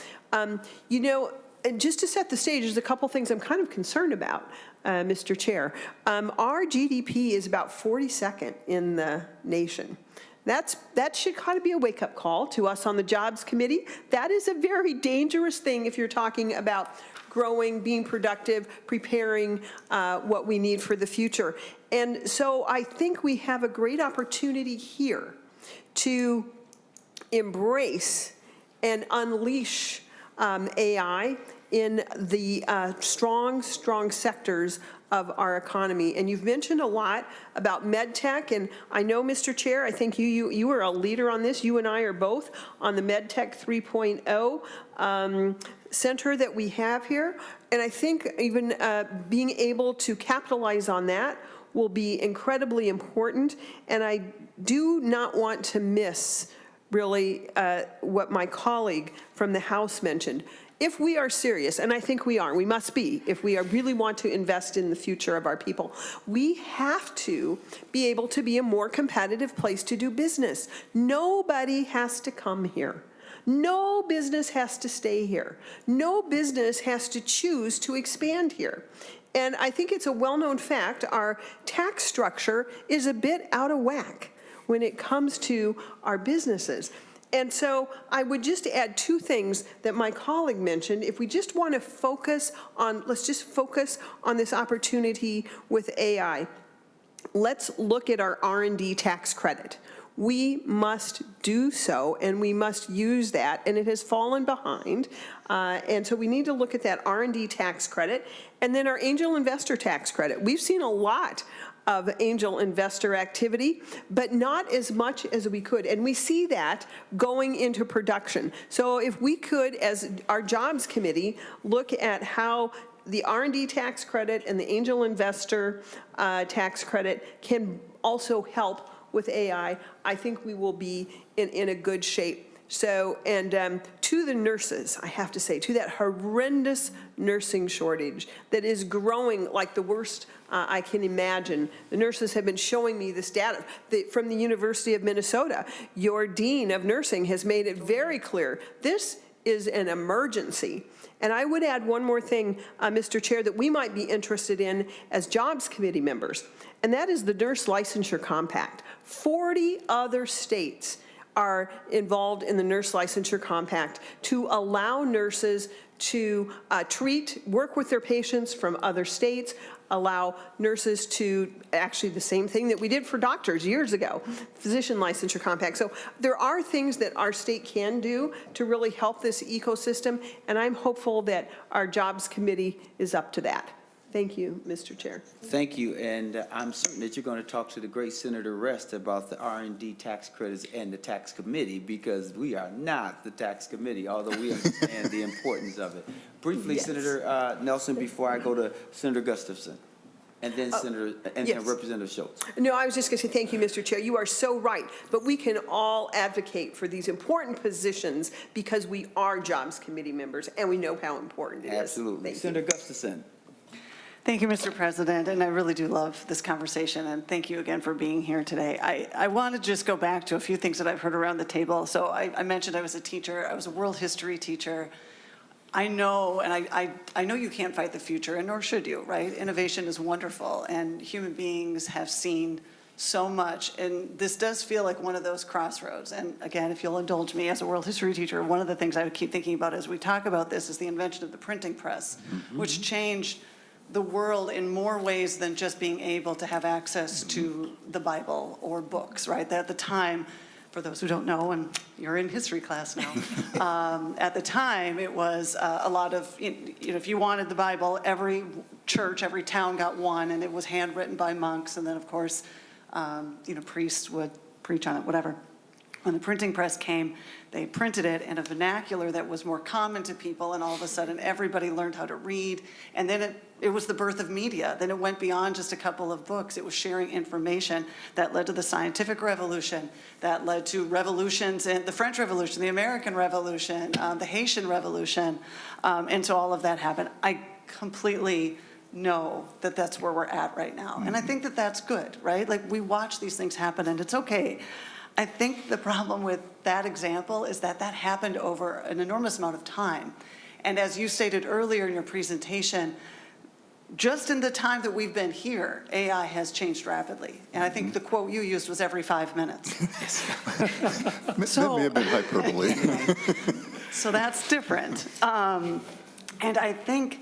Just to set the stage, there's a couple things I'm kind of concerned about, Mr. Chair. Our GDP is about 42nd in the nation. That should kind of be a wake-up call to us on the Jobs Committee. That is a very dangerous thing if you're talking about growing, being productive, preparing what we need for the future. And so I think we have a great opportunity here to embrace and unleash AI in the strong sectors of our economy. And you've mentioned a lot about med tech, and I know, Mr. Chair, I think you were a leader on this. You and I are both on the Med Tech 3.0 center that we have here. And I think even being able to capitalize on that will be incredibly important. And I do not want to miss really what my colleague from the House mentioned. If we are serious, and I think we are, we must be, if we really want to invest in the future of our people, we have to be able to be a more competitive place to do business. Nobody has to come here. No business has to stay here. No business has to choose to expand here. And I think it's a well-known fact, our tax structure is a bit out of whack when it comes to our businesses. And so I would just add two things that my colleague mentioned. If we just want to focus on, let's just focus on this opportunity with AI. Let's look at our R&D tax credit. We must do so, and we must use that, and it has fallen behind. And so we need to look at that R&D tax credit, and then our angel investor tax credit. We've seen a lot of angel investor activity, but not as much as we could. And we see that going into production. So if we could, as our Jobs Committee, look at how the R&D tax credit and the angel investor tax credit can also help with AI, I think we will be in a good shape. So, and to the nurses, I have to say, to that horrendous nursing shortage that is growing like the worst I can imagine. The nurses have been showing me this data from the University of Minnesota. Your dean of nursing has made it very clear this is an emergency. And I would add one more thing, Mr. Chair, that we might be interested in as Jobs Committee members, and that is the Nurse Licensure Compact. 40 other states are involved in the Nurse Licensure Compact to allow nurses to work with their patients from other states, allow nurses to, actually the same thing that we did for doctors years ago, Physician Licensure Compact. So there are things that our state can do to really help this ecosystem, and I'm hopeful that our Jobs Committee is up to that. Thank you, Mr. Chair. Thank you, and I'm certain that you're going to talk to the great Senator Rest about the R&D tax credits and the tax committee, because we are not the tax committee, although we understand the importance of it. Briefly, yes. Senator Nelson, before I go to Senator Gustafson, and then and Representative Schultz. No, I was just going to say thank you, Mr. Chair. You are so right, but we can all advocate for these important positions because we are Jobs Committee members, and we know how important it is. Absolutely. Senator Gustafson. Thank you, Mr. President, and I really do love this conversation, and thank you again for being here today. I want to just go back to a few things that I've heard around the table. So I mentioned I was a teacher. I was a world history teacher. I know, and I know you can't fight the future, and nor should you, right? Innovation is wonderful, and human beings have seen so much, and this does feel like one of those crossroads. And again, if you'll indulge me, as a world history teacher, one of the things I would keep thinking about as we talk about this is the invention of the printing press, which changed the world in more ways than just being able to have access to the Bible or books, right? At the time, for those who don't know, and you're in history class now, at the time it was a lot of, if you wanted the Bible, every church, every town got one, and it was handwritten by monks, and then of course, priests would preach on it, whatever. When the printing press came, they printed it in a vernacular that was more common to people, and all of a sudden everybody learned how to read. And then it was the birth of media. Then it went beyond just a couple of books. It was sharing information that led to the scientific revolution, that led to revolutions in the French Revolution, the American Revolution, the Haitian Revolution. And so all of that happened. I completely know that that's where we're at right now. And I think that that's good, right? Like, we watch these things happen, and it's okay. I think the problem with that example is that that happened over an enormous amount of time. And as you stated earlier in your presentation, just in the time that we've been here, AI has changed rapidly. And I think the quote you used was every 5 minutes. That may have been hyperbole. So that's different. And I think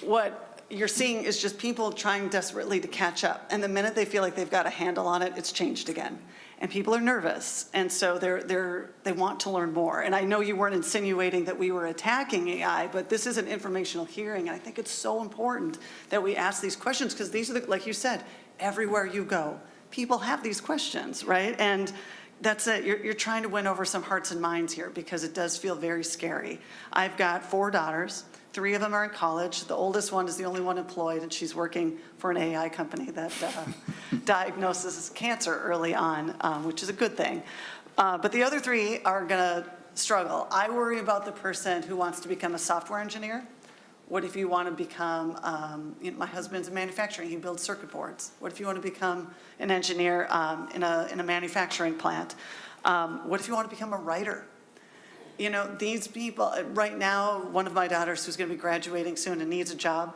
what you're seeing is just people trying desperately to catch up. And the minute they feel like they've got a handle on it, it's changed again. And people are nervous, and so they want to learn more. And I know you weren't insinuating that we were attacking AI, but this is an informational hearing, and I think it's so important that we ask these questions, because these are, like you said, everywhere you go, people have these questions, right? And that's it. You're trying to win over some hearts and minds here, because it does feel very scary. I've got 4 daughters. 3 of them are in college. The oldest one is the only one employed, and she's working for an AI company that diagnoses cancer early on, which is a good thing. But the other 3 are going to struggle. I worry about the person who wants to become a software engineer. What if you want to become, my husband's in manufacturing, he builds circuit boards. What if you want to become an engineer in a manufacturing plant? What if you want to become a writer? These people, right now, one of my daughters who's going to be graduating soon and needs a job.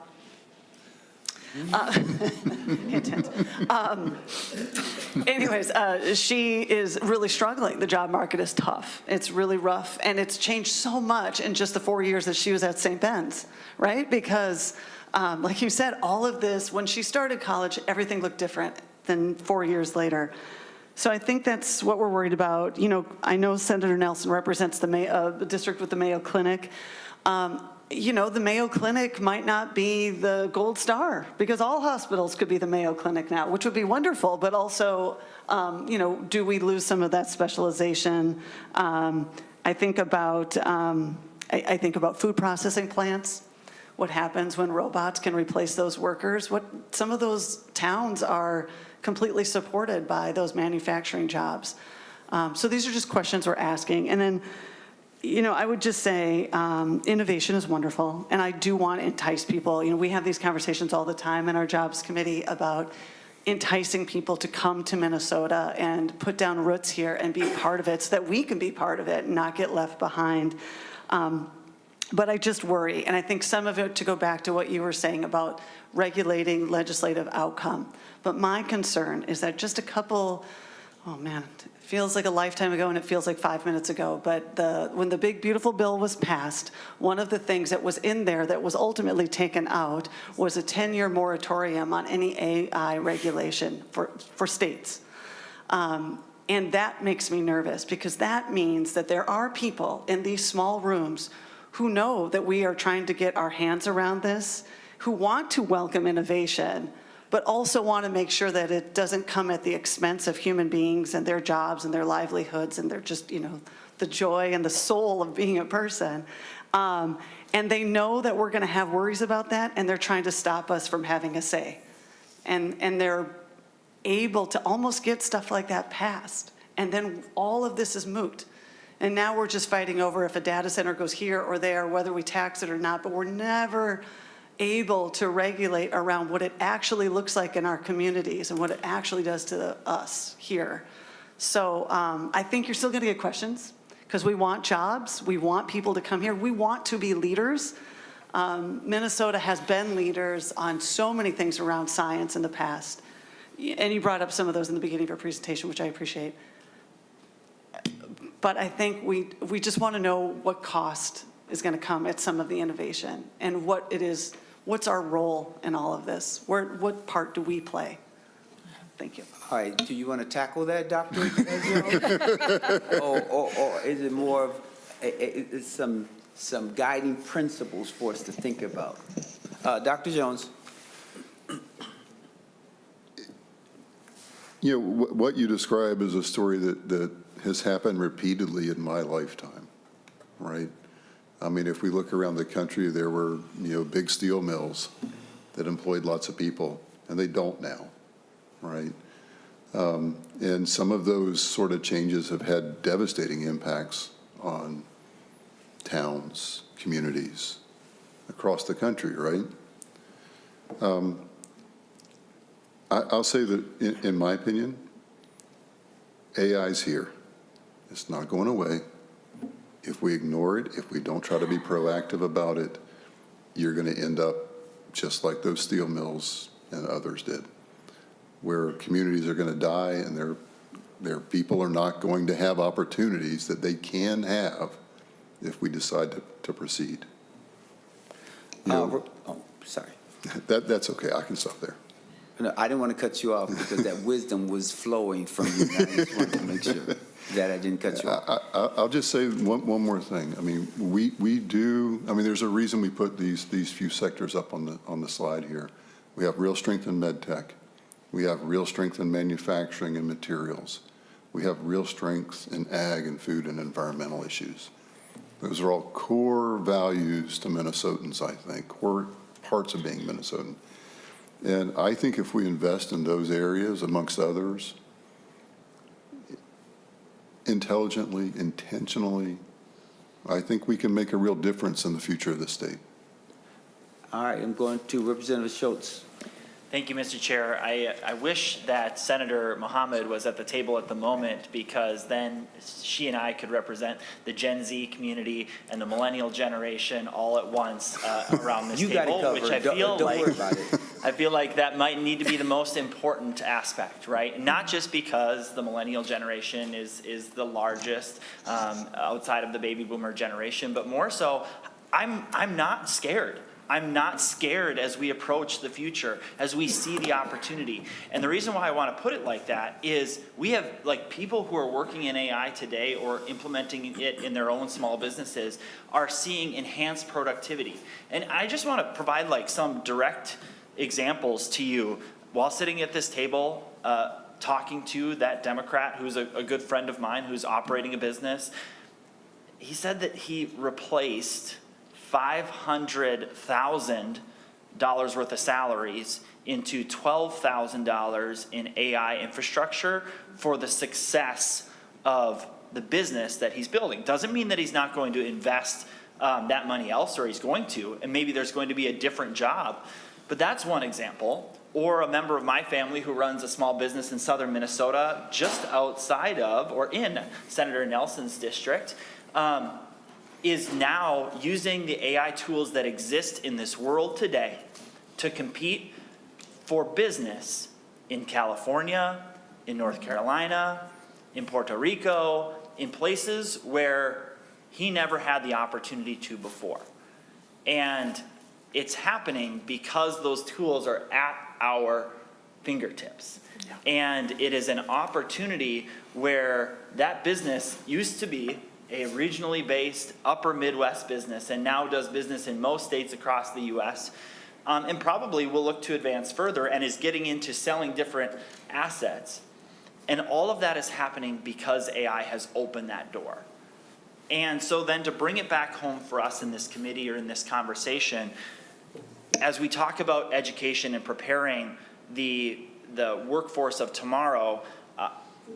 Hint, hint. Anyways, she is really struggling. The job market is tough. It's really rough, and it's changed so much in just the 4 years that she was at St. Ben's, right? Because, like you said, all of this, when she started college, everything looked different than 4 years later. So I think that's what we're worried about. I know Senator Nelson represents the district with the Mayo Clinic. the Mayo Clinic might not be the gold star, because all hospitals could be the Mayo Clinic now, which would be wonderful, but also, do we lose some of that specialization? I think about food processing plants. What happens when robots can replace those workers? Some of those towns are completely supported by those manufacturing jobs. So these are just questions we're asking. And then, I would just say innovation is wonderful, and I do want to entice people. We have these conversations all the time in our Jobs Committee about enticing people to come to Minnesota and put down roots here and be part of it so that we can be part of it and not get left behind. But I just worry, and I think some of it, to go back to what you were saying about regulating legislative outcome. But my concern is that just a couple, it feels like a lifetime ago and it feels like 5 minutes ago, but when the big beautiful bill was passed, one of the things that was in there that was ultimately taken out was a 10-year moratorium on any AI regulation for states. And that makes me nervous, because that means that there are people in these small rooms who know that we are trying to get our hands around this, who want to welcome innovation, but also want to make sure that it doesn't come at the expense of human beings and their jobs and their livelihoods and their just, the joy and the soul of being a person. And they know that we're going to have worries about that, and they're trying to stop us from having a say. And they're able to almost get stuff like that passed. And then all of this is moot. And now we're just fighting over if a data center goes here or there, whether we tax it or not, but we're never able to regulate around what it actually looks like in our communities and what it actually does to us here. So I think you're still going to get questions, because we want jobs. We want people to come here. We want to be leaders. Minnesota has been leaders on so many things around science in the past. And you brought up some of those in the beginning of your presentation, which I appreciate. But I think we just want to know what cost is going to come at some of the innovation, and what it is. What's our role in all of this? What part do we play? Thank you. All right, do you want to tackle that, Dr. or is it more of some guiding principles for us to think about? Dr. Jones. What you describe is a story that has happened repeatedly in my lifetime, right? I mean, if we look around the country, there were, big steel mills that employed lots of people, and they don't now, right? And some of those sort of changes have had devastating impacts on towns, communities across the country, right? I'll say that, in my opinion, AI's here. It's not going away. If we ignore it, if we don't try to be proactive about it, you're going to end up just like those steel mills and others did, where communities are going to die and their people are not going to have opportunities that they can have if we decide to proceed. Sorry. That's okay. I can stop there. No, I didn't want to cut you off because that wisdom was flowing from you. I just wanted to make sure that I didn't cut you off. I'll just say one more thing. I mean, we do. I mean, there's a reason we put these few sectors up on the slide here. We have real strength in med tech. We have real strength in manufacturing and materials. We have real strength in ag and food and environmental issues. Those are all core values to Minnesotans, I think, core parts of being Minnesotan. And I think if we invest in those areas, amongst others, intelligently, intentionally, I think we can make a real difference in the future of the state. All right, I'm going to Representative Schultz. Thank you, Mr. Chair. I wish that Senator Mohammed was at the table at the moment, because then she and I could represent the Gen Z community and the millennial generation all at once around this table, which I feel I feel like that might need to be the most important aspect, right? Not just because the millennial generation is the largest outside of the baby boomer generation, but more so, I'm not scared I'm not scared as we approach the future, as we see the opportunity. And the reason why I want to put it like that is we have like people who are working in AI today or implementing it in their own small businesses are seeing enhanced productivity. And I just want to provide like some direct examples to you while sitting at this table, talking to that Democrat who's a good friend of mine who's operating a business. He said that he replaced $500,000 worth of salaries into $12,000 in AI infrastructure for the success of the business that he's building. Doesn't mean that he's not going to invest that money elsewhere. He's going to, and maybe there's going to be a different job. But that's one example. Or a member of my family who runs a small business in southern Minnesota, just outside of or in Senator Nelson's district, is now using the AI tools that exist in this world today to compete for business in California, in North Carolina, in Puerto Rico, in places where he never had the opportunity to before. And it's happening because those tools are at our fingertips. Yeah. And it is an opportunity where that business used to be a regionally based upper Midwest business and now does business in most states across the US, and probably will look to advance further and is getting into selling different assets. And all of that is happening because AI has opened that door. And so then to bring it back home for us in this committee or in this conversation, as we talk about education and preparing the workforce of tomorrow,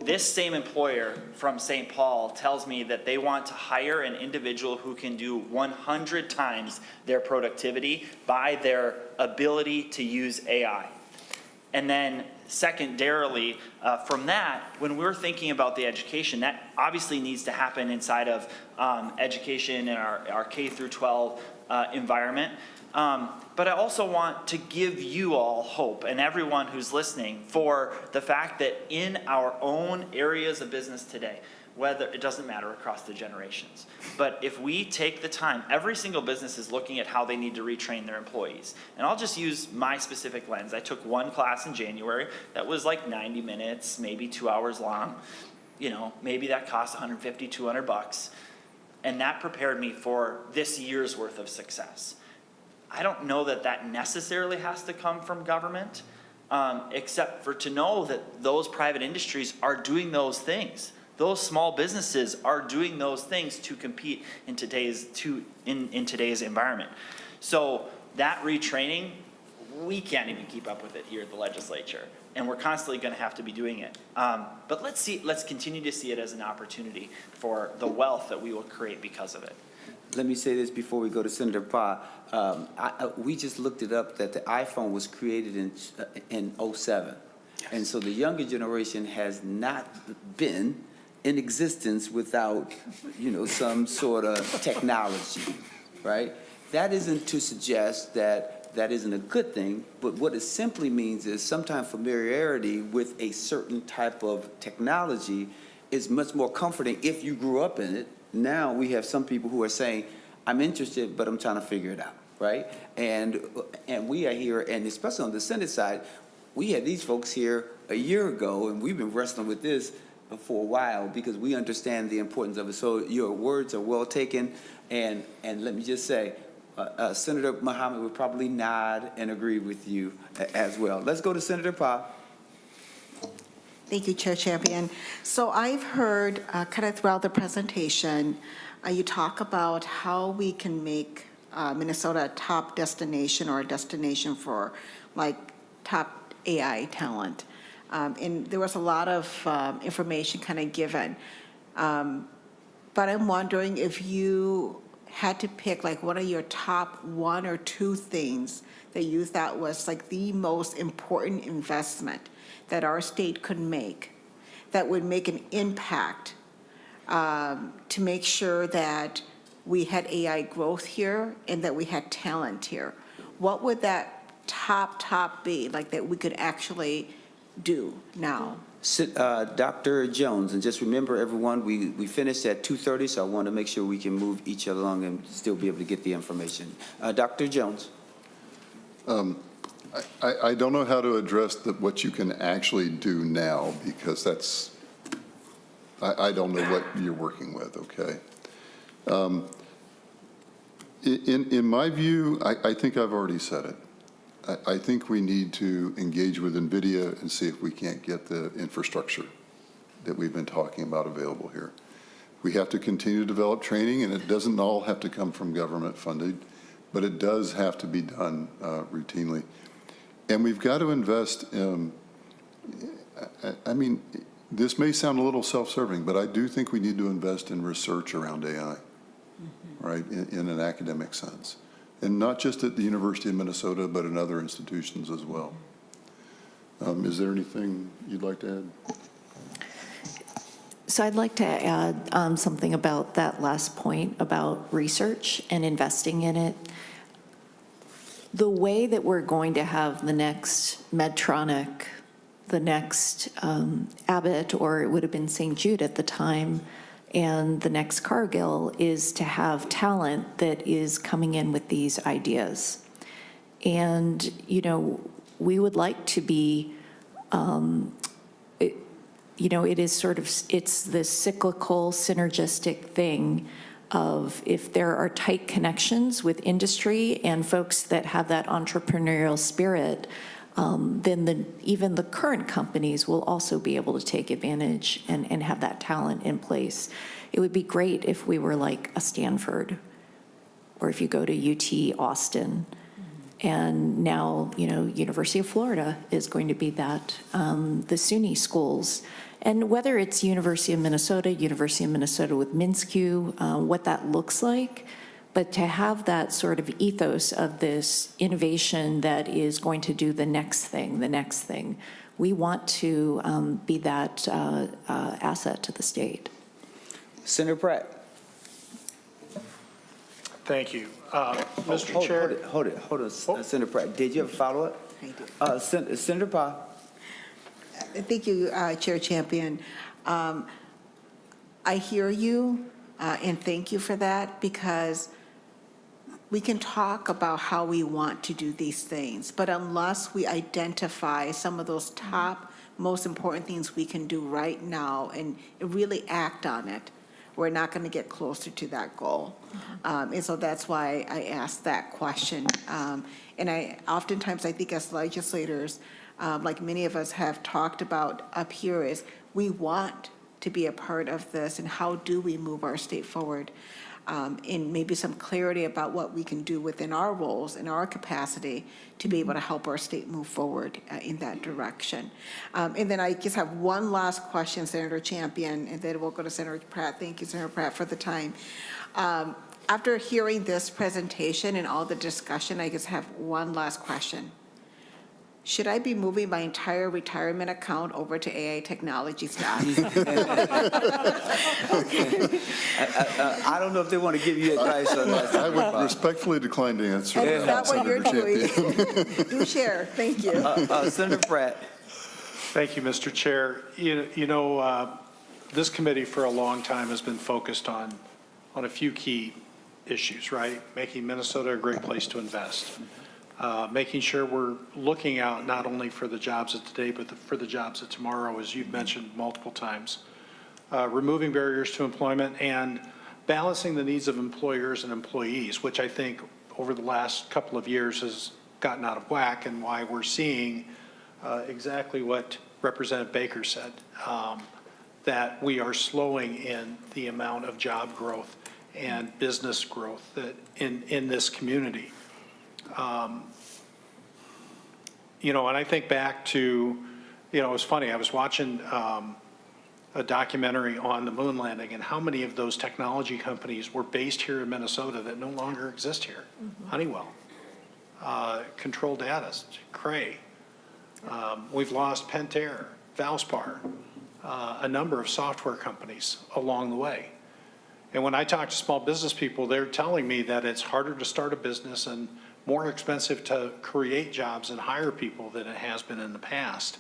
this same employer from St. Paul tells me that they want to hire an individual who can do 100 times their productivity by their ability to use AI. And then secondarily, from that, when we're thinking about the education, that obviously needs to happen inside of education in our K through 12 environment. But I also want to give you all hope and everyone who's listening for the fact that in our own areas of business today, whether it doesn't matter across the generations, but if we take the time, every single business is looking at how they need to retrain their employees. And I'll just use my specific lens. I took one class in January that was like 90 minutes, maybe 2 hours long. You know, maybe that cost $150, $200. And that prepared me for this year's worth of success. I don't know that that necessarily has to come from government, except for to know that those private industries are doing those things. Those small businesses are doing those things to compete in today's environment. So that retraining, we can't even keep up with it here at the legislature, and we're constantly going to have to be doing it. But let's continue to see it as an opportunity for the wealth that we will create because of it. Let me say this before we go to Senator Pa. We just looked it up that the iPhone was created in 2007. Yes. And so the younger generation has not been in existence without, some sort of technology, right? That isn't to suggest that that isn't a good thing, but what it simply means is sometimes familiarity with a certain type of technology is much more comforting if you grew up in it. Now we have some people who are saying, I'm interested, but I'm trying to figure it out, right? And we are here, and especially on the Senate side, we had these folks here a year ago, and we've been wrestling with this for a while because we understand the importance of it. So your words are well taken, and let me just say, Senator Muhammad would probably nod and agree with you as well. Let's go to Senator Pa. Thank you, Chair Champion. So I've heard kind of throughout the presentation, you talk about how we can make Minnesota a top destination or a destination for like top AI talent. And there was a lot of information kind of given. But I'm wondering if you had to pick like what are your top 1 or 2 things that you thought was like the most important investment that our state could make that would make an impact to make sure that we had AI growth here and that we had talent here. What would that top be, like that we could actually do now? Dr. Jones, and just remember everyone, we finished at 2:30, so I want to make sure we can move each other along and still be able to get the information. Dr. Jones. I don't know how to address what you can actually do now, because I don't know what you're working with, okay? In my view, I think I've already said it. I think we need to engage with NVIDIA and see if we can't get the infrastructure that we've been talking about available here. We have to continue to develop training, and it doesn't all have to come from government funded, but it does have to be done routinely. And we've got to invest, I mean, this may sound a little self-serving, but I do think we need to invest in research around AI, right, in an academic sense. And not just at the University of Minnesota, but in other institutions as well. Is there anything you'd like to add? So I'd like to add something about that last point about research and investing in it. The way that we're going to have the next Medtronic, the next Abbott, or it would have been St. Jude at the time, and the next Cargill, is to have talent that is coming in with these ideas. And, you know, we would like to be, you know, it is sort of, it's this cyclical, synergistic thing of if there are tight connections with industry and folks that have that entrepreneurial spirit, then even the current companies will also be able to take advantage and have that talent in place. It would be great if we were like a Stanford, or if you go to UT Austin. And now, you know, University of Florida is going to be that, the SUNY schools. And whether it's University of Minnesota with MINSCU, what that looks like, but to have that sort of ethos of this innovation that is going to do the next thing, we want to be that asset to the state. Senator Pratt. Thank you. Mr. Chair. Hold it, Senator Pratt. Did you have a follow-up? I do. Senator Pa. Thank you, Chair Champion. I hear you, and thank you for that, because we can talk about how we want to do these things, but unless we identify some of those top, most important things we can do right now and really act on it, we're not going to get closer to that goal. And so that's why I asked that question. And oftentimes I think as legislators, like many of us have talked about up here, is we want to be a part of this, and how do we move our state forward, and maybe some clarity about what we can do within our roles and our capacity to be able to help our state move forward in that direction. And then I just have one last question, Senator Champion, and then we'll go to Senator Pratt. Thank you, Senator Pratt, for the time. After hearing this presentation and all the discussion, I just have one last question. Should I be moving my entire retirement account over to AI technology stocks? I don't know if they want to give you advice on that. I would respectfully decline to answer And is that what you're doing? Champion. Do share. Thank you. Senator Pratt. Thank you, Mr. Chair. You know, this committee for a long time has been focused on a few key issues, right? Making Minnesota a great place to invest. Making sure we're looking out not only for the jobs of today, but for the jobs of tomorrow, as you've mentioned multiple times. Removing barriers to employment and balancing the needs of employers and employees, which I think over the last couple of years has gotten out of whack, and why we're seeing exactly what Representative Baker said, that we are slowing in the amount of job growth and business growth that in this community. You know, and I think back to, you know, it was funny, I was watching a documentary on the moon landing and how many of those technology companies were based here in Minnesota that no longer exist here. Honeywell, Control Data, Cray. We've lost Pentair, Valspar, a number of software companies along the way. And when I talk to small business people, they're telling me that it's harder to start a business and more expensive to create jobs and hire people than it has been in the past.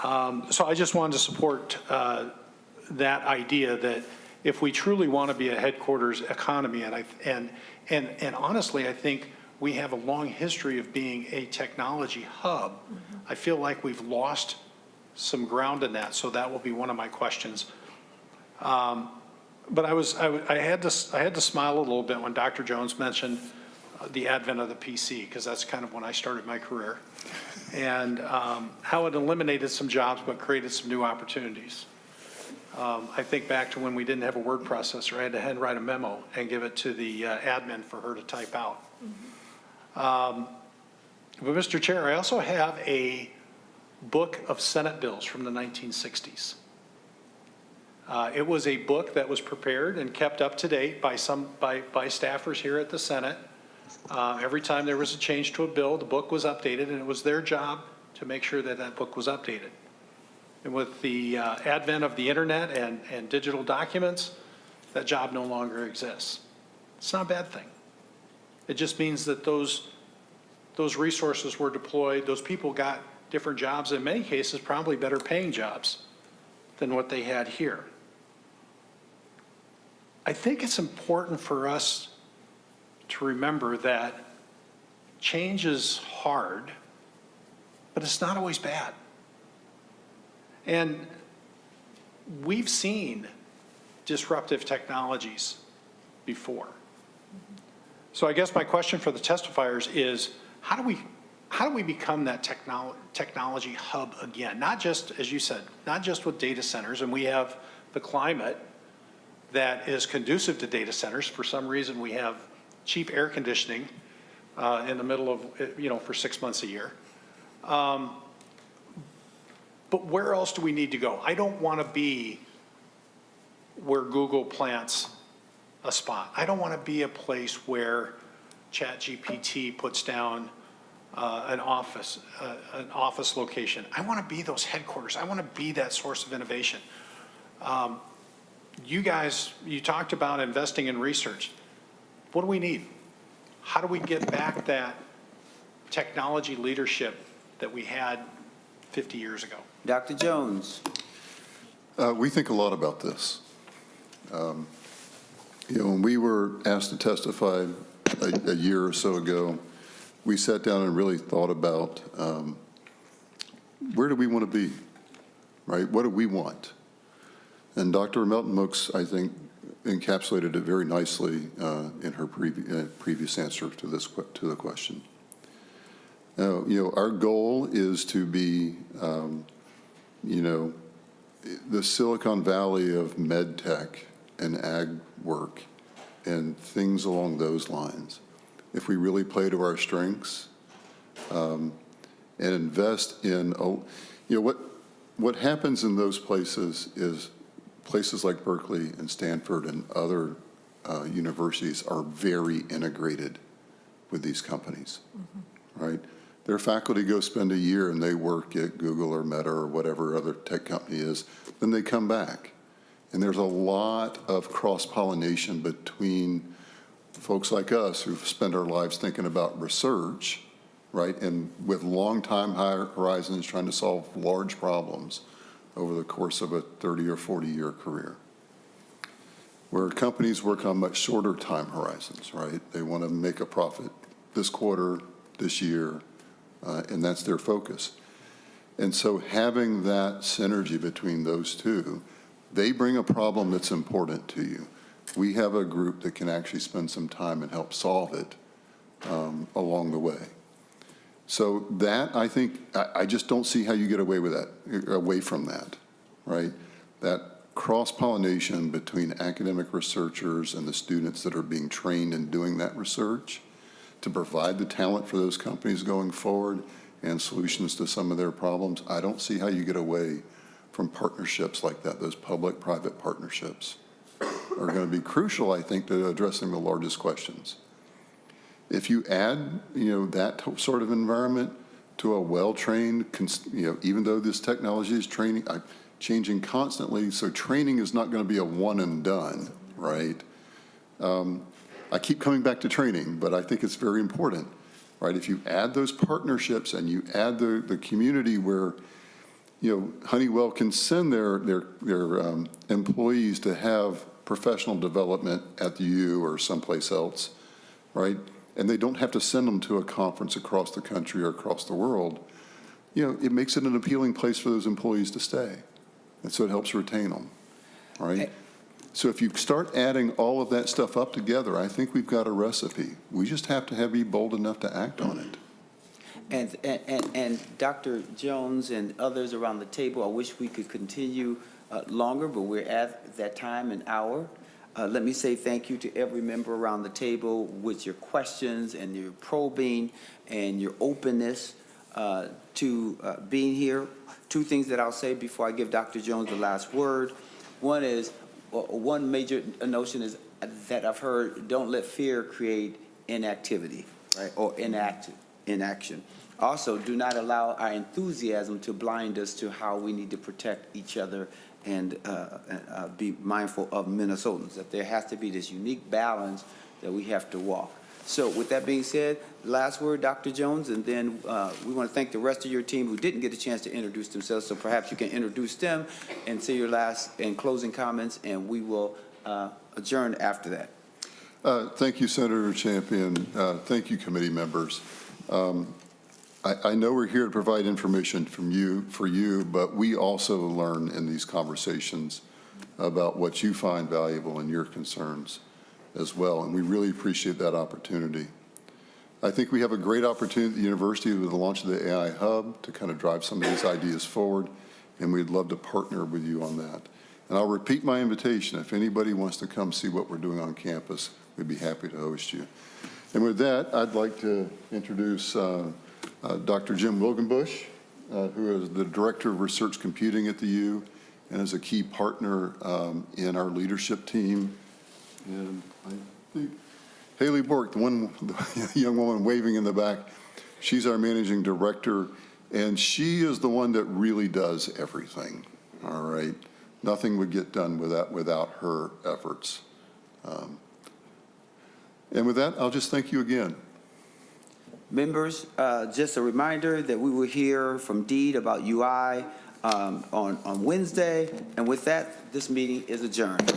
So I just wanted to support that idea that if we truly want to be a headquarters economy, and honestly, I think we have a long history of being a technology hub. I feel like we've lost some ground in that, so that will be one of my questions. But I had to smile a little bit when Dr. Jones mentioned the advent of the PC, because that's kind of when I started my career, and how it eliminated some jobs but created some new opportunities. I think back to when we didn't have a word processor. I had to handwrite a memo and give it to the admin for her to type out. But Mr. Chair, I also have a book of Senate bills from the 1960s. It was a book that was prepared and kept up to date by staffers here at the Senate. Every time there was a change to a bill, the book was updated, and it was their job to make sure that that book was updated. And with the advent of the internet and digital documents, that job no longer exists. It's not a bad thing. It just means that those resources were deployed, those people got different jobs, in many cases probably better paying jobs than what they had here. I think it's important for us to remember that change is hard, but it's not always bad. And we've seen disruptive technologies before. So I guess my question for the testifiers is, how do we become that technology hub again? Not just, as you said, not just with data centers, and we have the climate that is conducive to data centers. For some reason, we have cheap air conditioning in the middle of, for 6 months a year. But where else do we need to go? I don't want to be where Google plants a spot. I don't want to be a place where ChatGPT puts down an office location. I want to be those headquarters. I want to be that source of innovation. You guys, you talked about investing in research. What do we need? How do we get back that technology leadership that we had 50 years ago? Dr. Jones. We think a lot about this. When we were asked to testify a year or so ago, we sat down and really thought about where do we want to be, right? What do we want? And Dr. Melton-Mooks, I think, encapsulated it very nicely in her previous answer to the question. Our goal is to be, the Silicon Valley of med tech and ag work and things along those lines. If we really play to our strengths and invest in, what happens in those places is places like Berkeley and Stanford and other universities are very integrated with these companies, right? Their faculty go spend a year and they work at Google or Meta or whatever other tech company is, then they come back. And there's a lot of cross-pollination between folks like us who've spent our lives thinking about research, right, and with long time horizons trying to solve large problems over the course of a 30 or 40-year career. Where companies work on much shorter time horizons, right? They want to make a profit this quarter, this year, and that's their focus. And so having that synergy between those two, they bring a problem that's important to you. We have a group that can actually spend some time and help solve it along the way. So that, I think, I just don't see how you get away with that, away from that, right? That cross-pollination between academic researchers and the students that are being trained in doing that research to provide the talent for those companies going forward and solutions to some of their problems. I don't see how you get away from partnerships like that. Those public-private partnerships are going to be crucial, I think, to addressing the largest questions. If you add, that sort of environment to a well-trained, even though this technology is changing constantly, so training is not going to be a one and done, right? I keep coming back to training, but I think it's very important, right? If you add those partnerships and you add the community where, Honeywell can send their employees to have professional development at the U or someplace else, right? and they don't have to send them to a conference across the country or across the world, you know, it makes it an appealing place for those employees to stay. And so it helps retain them, all right? So if you start adding all of that stuff up together, I think we've got a recipe. We just have to be bold enough to act on it. And Dr. Jones and others around the table, I wish we could continue longer, but we're at that time, an hour. Let me say thank you to every member around the table with your questions and your probing and your openness to being here. Two things that I'll say before I give Dr. Jones the last word. One is, one major notion is that I've heard, don't let fear create inactivity, right, or inaction. Also, do not allow our enthusiasm to blind us to how we need to protect each other and be mindful of Minnesotans, that there has to be this unique balance that we have to walk. So with that being said, last word, Dr. Jones, and then we want to thank the rest of your team who didn't get a chance to introduce themselves, so perhaps you can introduce them and say your last and closing comments, and we will adjourn after that. Thank you, Senator Champion. Thank you, committee members. I know we're here to provide information for you, but we also learn in these conversations about what you find valuable and your concerns as well, and we really appreciate that opportunity. I think we have a great opportunity at the university with the launch of the AI Hub to kind of drive some of these ideas forward, and we'd love to partner with you on that. And I'll repeat my invitation. If anybody wants to come see what we're doing on campus, we'd be happy to host you. And with that, I'd like to introduce Dr. Jim Wilgenbush, who is the Director of Research Computing at the U and is a key partner in our leadership team. And I think Haley Bork, the young woman waving in the back, she's our Managing Director, and she is the one that really does everything, all right? Nothing would get done without her efforts. And with that, I'll just thank you again. Members, just a reminder that we will hear from Deed about UI on Wednesday. And with that, this meeting is adjourned.